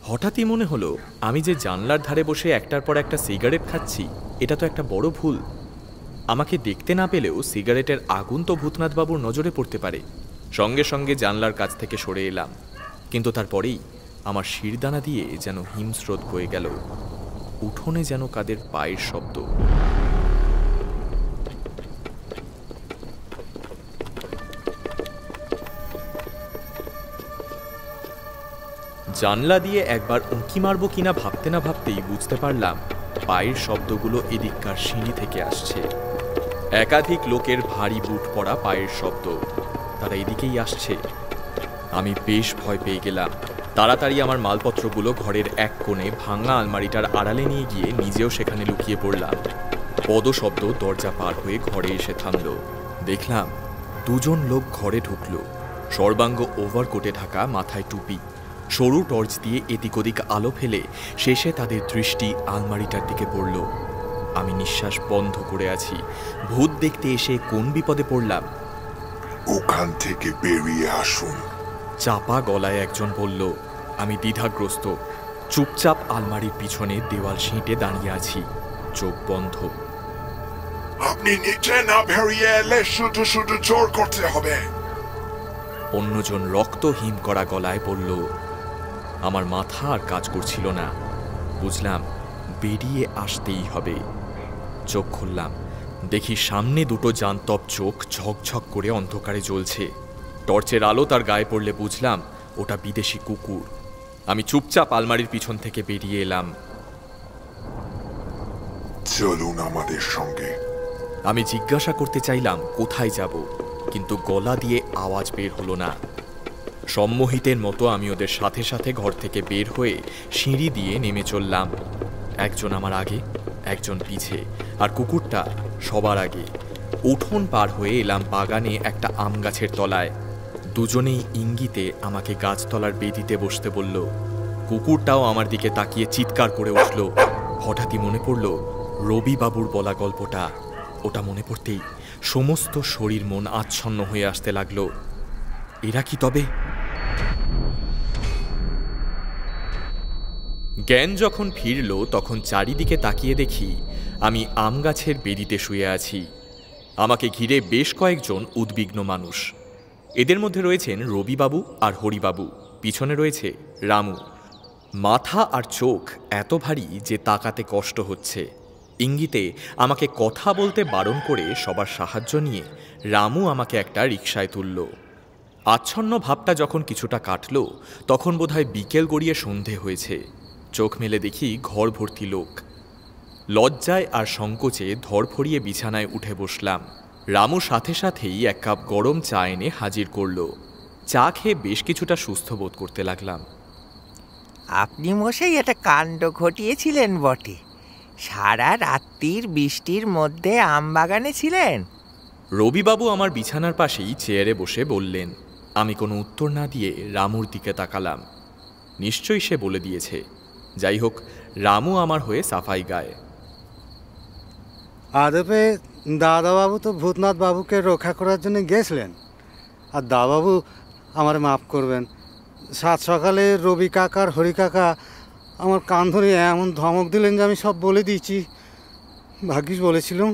হঠাৎই মনে হলো আমি যে জানলার ধারে বসে একটার পর একটা সিগারেট খাচ্ছি, এটা তো একটা বড় ভুল। আমাকে দেখতে না পেলেও সিগারেটের আগুন তো ভূতনাথবাবুর নজরে পড়তে পারে। সঙ্গে সঙ্গে জানলার কাছ থেকে সরে এলাম। কিন্তু তারপরেই আমার শিরদানা দিয়ে যেন হিমস্রোত বয়ে গেল। উঠোনে যেন কাদের পায়ের শব্দ। জানলা দিয়ে একবার উঁকি মারবো কিনা ভাবতে না ভাবতেই বুঝতে পারলাম পায়ের শব্দগুলো এদিককার সিঁড়ি থেকে আসছে। একাধিক লোকের ভারী বুট পরা পায়ের শব্দ। তারা এদিকেই আসছে। আমি বেশ ভয় পেয়ে গেলাম। তাড়াতাড়ি আমার মালপত্রগুলো ঘরের এক কোণে ভাঙা আলমারিটার আড়ালে নিয়ে গিয়ে নিজেও সেখানে লুকিয়ে পড়লাম। পদশব্দ দরজা পার হয়ে ঘরে এসে থামল। দেখলাম দুজন লোক ঘরে ঢুকলো। সর্বাঙ্গ ওভারকোটে ঢাকা, মাথায় টুপি। সরু টর্চ দিয়ে এদিক ওদিক আলো ফেলে শেষে তাদের দৃষ্টি আলমারিটার দিকে পড়ল। আমি নিঃশ্বাস বন্ধ করে আছি। ভূত দেখতে এসে কোন বিপদে পড়লাম। ওখান থেকে বেরিয়ে আসুন, চাপা গলায় একজন বলল। আমি দ্বিধাগ্রস্ত। চুপচাপ আলমারির পিছনে দেওয়াল সিঁটে দাঁড়িয়ে আছি, চোখ বন্ধ। আপনি নিচে না বেরিয়ে এলে শুধু শুধু জোর করতে হবে। অন্যজন রক্ত হিম করা গলায় বলল। আমার মাথা আর কাজ করছিল না। বুঝলাম বেরিয়ে আসতেই হবে। চোখ খুললাম। দেখি সামনে দুটো জান্তব চোখ ঝকঝক করে অন্ধকারে জ্বলছে। টর্চের আলো তার গায়ে পড়লে বুঝলাম ওটা বিদেশি কুকুর। আমি চুপচাপ আলমারির পিছন থেকে বেরিয়ে এলাম। চলুন আমাদের সঙ্গে। আমি জিজ্ঞাসা করতে চাইলাম কোথায় যাব, কিন্তু গলা দিয়ে আওয়াজ বের হলো না। সম্মোহিতের মতো আমি ওদের সাথে সাথে ঘর থেকে বের হয়ে সিঁড়ি দিয়ে নেমে চললাম। একজন আমার আগে, একজন পিছে, আর কুকুরটা সবার আগে। উঠোন পার হয়ে এলাম বাগানে একটা আম গাছের তলায়। দুজনেই ইঙ্গিতে আমাকে গাছতলার বেদিতে বসতে বলল। কুকুরটাও আমার দিকে তাকিয়ে চিৎকার করে উঠল। হঠাৎই মনে পড়ল রবিবাবুর বলা গল্পটা। ওটা মনে পড়তেই সমস্ত শরীর মন আচ্ছন্ন হয়ে আসতে লাগলো। এরা কি তবে? জ্ঞান যখন ফিরল তখন চারিদিকে তাকিয়ে দেখি আমি আম গাছের বেদিতে শুয়ে আছি। আমাকে ঘিরে বেশ কয়েকজন উদ্বিগ্ন মানুষ। এদের মধ্যে রয়েছেন রবিবাবু আর হরিবাবু। পিছনে রয়েছে রামু। মাথা আর চোখ এত ভারী যে তাকাতে কষ্ট হচ্ছে। ইঙ্গিতে আমাকে কথা বলতে বারণ করে সবার সাহায্য নিয়ে রামু আমাকে একটা রিকশায় তুলল। আচ্ছন্ন ভাবটা যখন কিছুটা কাটল তখন বোধহয় বিকেল গড়িয়ে সন্ধে হয়েছে। চোখ মেলে দেখি ঘর ভর্তি লোক। লজ্জায় আর সংকোচে ধরফড়িয়ে বিছানায় উঠে বসলাম। রামু সাথে সাথেই এক কাপ গরম চা এনে হাজির করল। চা খেয়ে বেশ কিছুটা সুস্থ বোধ করতে লাগলাম। আপনি মশাই একটা কাণ্ড ঘটিয়েছিলেন বটে। সারা রাত্রির বৃষ্টির মধ্যে আমবাগানে ছিলেন? রবিবাবু আমার বিছানার পাশেই চেয়ারে বসে বললেন। আমি কোনো উত্তর না দিয়ে রামুর দিকে তাকালাম। নিশ্চয়ই সে বলে দিয়েছে। যাই হোক, রামু আমার হয়ে সাফাই গায়। আদপে দাদাবাবু তো ভূতনাথ বাবুকে রক্ষা করার জন্য গেছিলেন। আর দাদাবাবু আমার মাফ করবেন, সাত সকালে রবি কাকার হরি কাকা আমার কান ধরে এমন ধমক দিলেন যে আমি সব বলে দিয়েছি। ভাগ্যিস বলেছিলাম,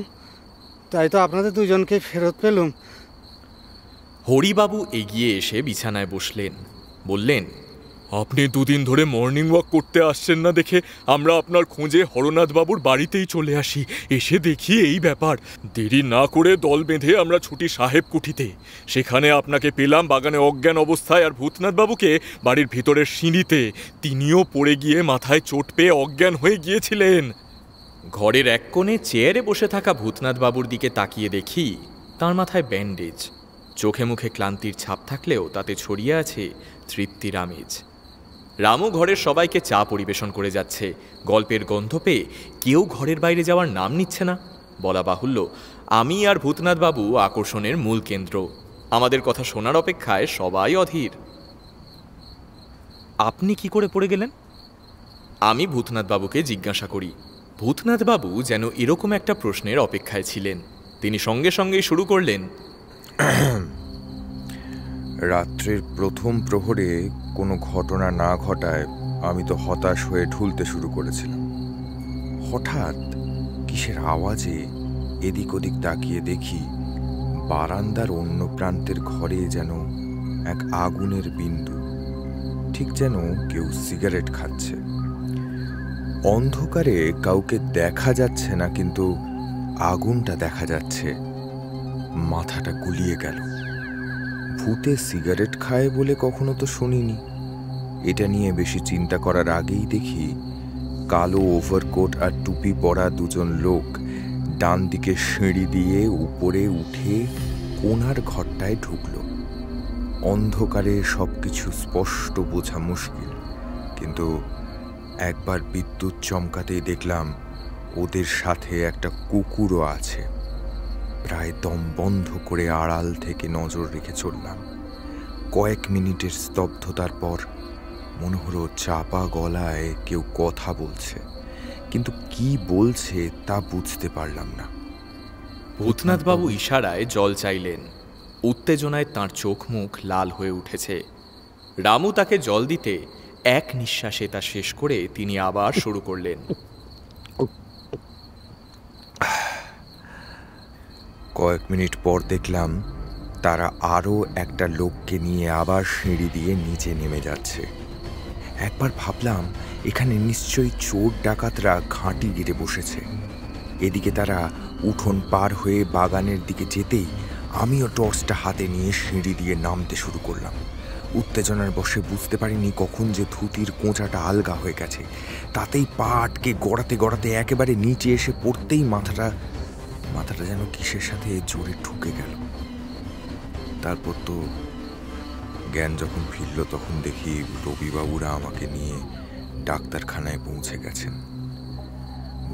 তাই তো আপনাদের দুজনকে ফেরত পেলুম। হরিবাবু এগিয়ে এসে বিছানায় বসলেন, বললেন, আপনি দুদিন ধরে মর্নিং ওয়াক করতে আসছেন না দেখে আমরা আপনার খোঁজে হরনাথ বাবুর বাড়িতেই চলে আসি। এসে দেখি এই ব্যাপার। দেরি না করে দল বেঁধে আমরা ছুটি সাহেব কুঠিতে। সেখানে আপনাকে পেলাম বাগানে অজ্ঞান অবস্থায়, আর ভূতনাথ বাবুকে বাড়ির ভিতরের সিঁড়িতে। তিনিও পড়ে গিয়ে মাথায় চোট পেয়ে অজ্ঞান হয়ে গিয়েছিলেন। ঘরের এক কোণে চেয়ারে বসে থাকা ভূতনাথ বাবুর দিকে তাকিয়ে দেখি তার মাথায় ব্যান্ডেজ। চোখে মুখে ক্লান্তির ছাপ থাকলেও তাতে ছড়িয়ে আছে তৃপ্তির আমেজ। রামু ঘরের সবাইকে চা পরিবেশন করে যাচ্ছে। গল্পের গন্ধ পেয়ে কেউ ঘরের বাইরে যাওয়ার নাম নিচ্ছে না। বলা বাহুল্য, আমি আর ভূতনাথ বাবু আকর্ষণের মূল কেন্দ্র। আমাদের কথা শোনার অপেক্ষায় সবাই অধীর। আপনি কি করে পড়ে গেলেন? আমি ভূতনাথ বাবুকে জিজ্ঞাসা করি। ভূতনাথ বাবু যেন এরকম একটা প্রশ্নের অপেক্ষায় ছিলেন। তিনি সঙ্গে সঙ্গেই শুরু করলেন, রাত্রের প্রথম প্রহরে কোনো ঘটনা না ঘটায় আমি তো হতাশ হয়ে ঢুলতে শুরু করেছিলাম। হঠাৎ কিসের আওয়াজে এদিক ওদিক তাকিয়ে দেখি বারান্দার অন্য প্রান্তের ঘরে যেন এক আগুনের বিন্দু, ঠিক যেন কেউ সিগারেট খাচ্ছে। অন্ধকারে কাউকে দেখা যাচ্ছে না, কিন্তু আগুনটা দেখা যাচ্ছে। মাথাটা গুলিয়ে গেল। ভূতে সিগারেট খায় বলে কখনো তো শুনিনি। এটা নিয়ে বেশি চিন্তা করার আগেই দেখি কালো ওভারকোট আর টুপি পরা দুজন লোক ডান দিকে সিঁড়ি দিয়ে উপরে উঠে কোণার ঘরটায় ঢুকল। অন্ধকারে সবকিছু স্পষ্ট বোঝা মুশকিল, কিন্তু একবার বিদ্যুৎ চমকাতেই দেখলাম ওদের সাথে একটা কুকুরও আছে। প্রায় দম বন্ধ করে আড়াল থেকে নজর রেখে চললাম। কয়েক মিনিটের স্তব্ধতার পর মনে হলো চাপা গলায় কেউ কথা বলছে, কিন্তু কি বলছে তা বুঝতে পারলাম না। ভূতনাথ বাবু ইশারায় জল চাইলেন। উত্তেজনায় তাঁর চোখ মুখ লাল হয়ে উঠেছে। রামু তাকে জল দিতে এক নিঃশ্বাসে তা শেষ করে তিনি আবার শুরু করলেন। কয়েক মিনিট পর দেখলাম তারা আরও একটা লোককে নিয়ে আবার সিঁড়ি দিয়ে নিচে নেমে যাচ্ছে। একবার ভাবলাম এখানে নিশ্চয়ই চোর ডাকাতরা ঘাঁটি গিরে বসেছে। এদিকে তারা উঠোন পার হয়ে বাগানের দিকে যেতেই আমিও টর্চটা হাতে নিয়ে সিঁড়ি দিয়ে নামতে শুরু করলাম। উত্তেজনার বশে বুঝতে পারিনি কখন যে ধুতির কোঁচাটা আলগা হয়ে গেছে। তাতেই পা আটকে গড়াতে গড়াতে একেবারে নিচে এসে পড়তেই মাথাটা যেন কিসের সাথে জোরে ঢুকে গেল। তারপর তো জ্ঞান যখন ফিরল তখন দেখি রবিবাবুরা আমাকে নিয়ে ডাক্তারখানায় পৌঁছে গেছেন।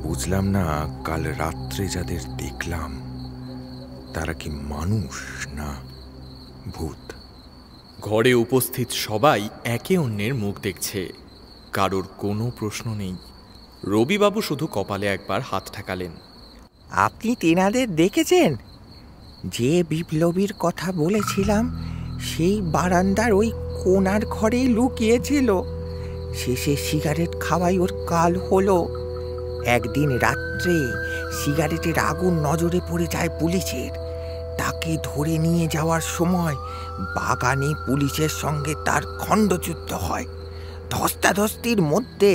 বুঝলাম না কাল রাত্রে যাদের দেখলাম তারা কি মানুষ না ভূত। ঘরে উপস্থিত সবাই একে অন্যের মুখ দেখছে। কারোর কোনো প্রশ্ন নেই। রবিবাবু শুধু কপালে একবার হাত ঠেকালেন। আপনি তেনাদের দেখেছেন? যে বিপ্লবীর কথা বলেছিলাম সেই বারান্দার ওই কোণার ঘরেই লুকিয়েছিল। শেষে সিগারেট খাওয়াই ওর কাল হলো। একদিন রাত্রে সিগারেটের আগুন নজরে পড়ে যায় পুলিশের। তাকে ধরে নিয়ে যাওয়ার সময় বাগানে পুলিশের সঙ্গে তার খণ্ডযুদ্ধ হয়। ধস্তাধস্তির মধ্যে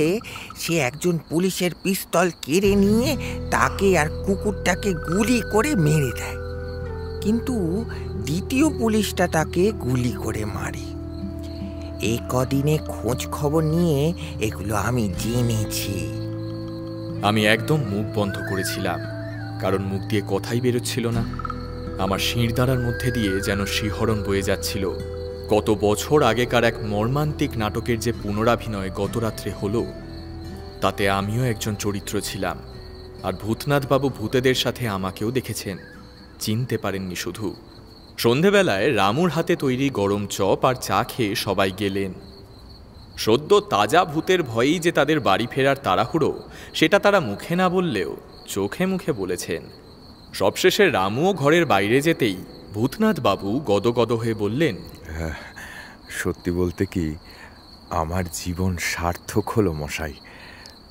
সে একজন পুলিশের পিস্তল কেড়ে নিয়ে তাকে আর কুকুরটাকে গুলি করে মেরে দেয়, কিন্তু দ্বিতীয় পুলিশটা তাকে গুলি করে মারে। এই কদিনে খোঁজ খবর নিয়ে এগুলো আমি জেনেছি। আমি একদম মুখ বন্ধ করেছিলাম, কারণ মুখ দিয়ে কথাই বেরোচ্ছিল না। আমার শিরদাঁড়ার মধ্যে দিয়ে যেন শিহরণ বয়ে যাচ্ছিল। কত বছর আগেকার এক মর্মান্তিক নাটকের যে পুনরাভিনয় গত রাত্রে হলো, তাতে আমিও একজন চরিত্র ছিলাম। আর ভূতনাথবাবু ভূতেদের সাথে আমাকেও দেখেছেন, চিনতে পারেননি শুধু। সন্ধেবেলায় রামুর হাতে তৈরি গরম চপ আর চা খেয়ে সবাই গেলেন। সদ্য তাজা ভূতের ভয়েই যে তাদের বাড়ি ফেরার তাড়াহুড়ো, সেটা তারা মুখে না বললেও চোখে মুখে বলেছেন। সবশেষে রামুও ঘরের বাইরে যেতেই ভূতনাথবাবু গদগদ হয়ে বললেন, সত্যি বলতে কি, আমার জীবন সার্থক হলো মশাই।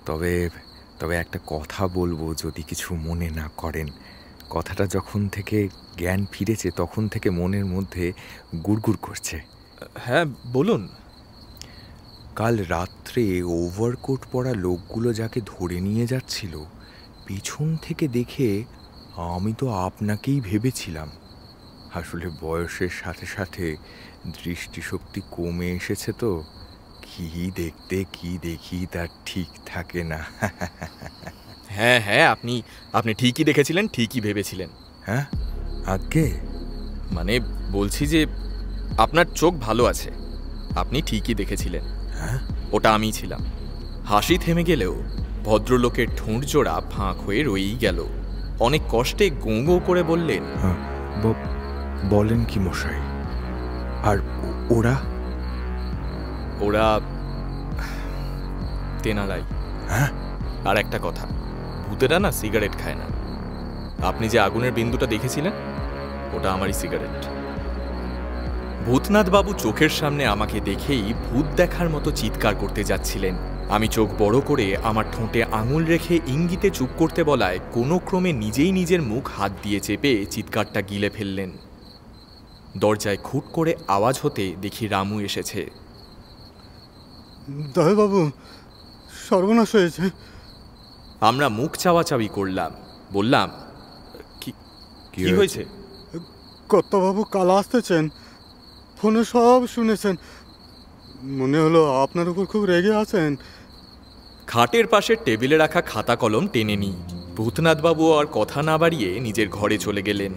তবে তবে একটা কথা বলবো, যদি কিছু মনে না করেন। কথাটা যখন থেকে জ্ঞান ফিরেছে তখন থেকে মনের মধ্যে গুড়গুড় করছে। হ্যাঁ বলুন। কাল রাত্রে ওভারকোট পরা লোকগুলো যাকে ধরে নিয়ে যাচ্ছিল, পিছন থেকে দেখে আমি তো আপনাকেই ভেবেছিলাম। আসলে বয়সের সাথে সাথে দৃষ্টিশক্তি কমে এসেছে তো, কি দেখতে কি দেখি তার ঠিক থাকে না। হ্যাঁ হ্যাঁ, আপনি ঠিকই দেখেছিলেন, ঠিকই ভেবেছিলেন। হ্যাঁ আগে মানে বলছি যে আপনার চোখ ভালো আছে, আপনি ঠিকই দেখেছিলেন। হ্যাঁ, ওটা আমিই ছিলাম। হাসি থেমে গেলেও ভদ্রলোকের ঠোঁট জোড়া ফাঁক হয়ে রয়েই গেল। অনেক কষ্টে গোঁ গোঁ করে বললেন, হ্যাঁ, বলেন কি মশাই? আর ওরা ওরা তেনারাই। হ্যাঁ, আর একটা কথা, ভূতেরা না সিগারেট খায় না। আপনি যে আগুনের বিন্দুটা দেখেছিলেন, ওটা আমারই সিগারেট। ভূতনাথবাবু চোখের সামনে আমাকে দেখেই ভূত দেখার মতো চিৎকার করতে যাচ্ছিলেন। আমি চোখ বড় করে আমার ঠোঁটে আঙুল রেখে ইঙ্গিতে চুপ করতে বলায় কোনো ক্রমে নিজেই নিজের মুখ হাত দিয়ে চেপে চিৎকারটা গিলে ফেললেন। দরজায় খুট করে আওয়াজ হতে দেখি রামু এসেছে। দয়াবাবু, সর্বনাশ হয়েছে। আমরা মুখ চাওয়াচাওয়ি করলাম। বললাম, কি হয়েছে? কর্তাবাবু কাল আসতেছেন, ফোনে সব শুনেছেন। মনে হলো আপনার উপর খুব রেগে আছেন। খাটের পাশে টেবিলে রাখা খাতা কলম টেনে নিই। ভূতনাথবাবু আর কথা না বাড়িয়ে নিজের ঘরে চলে গেলেন।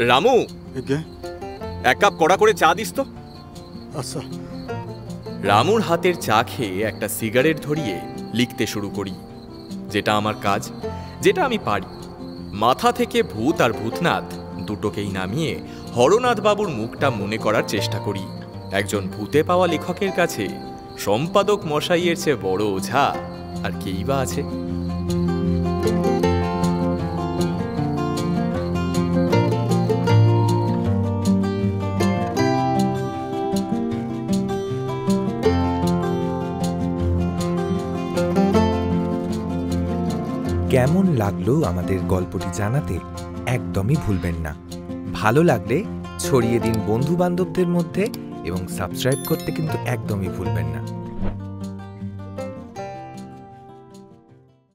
রামু, এক কাপ কড়া করে চা দিস তো। আচ্ছা। রামুর হাতের চা খেয়ে একটা সিগারেট ধরিয়ে লিখতে শুরু করি, যেটা আমার কাজ, যেটা আমি পারি। মাথা থেকে ভূত আর ভূতনাথ দুটোকেই নামিয়ে হরনাথবাবুর মুখটা মনে করার চেষ্টা করি। একজন ভূতে পাওয়া লেখকের কাছে সম্পাদক মশাইয়ের চেয়ে বড় ওঝা আর কেই বা আছে? কেমন লাগলো আমাদের গল্পটি জানাতে একদমই ভুলবেন না। ভালো লাগলে ছড়িয়ে দিন বন্ধু বান্ধবদের মধ্যে এবং সাবস্ক্রাইব করতে কিন্তু একদমই ভুলবেন না।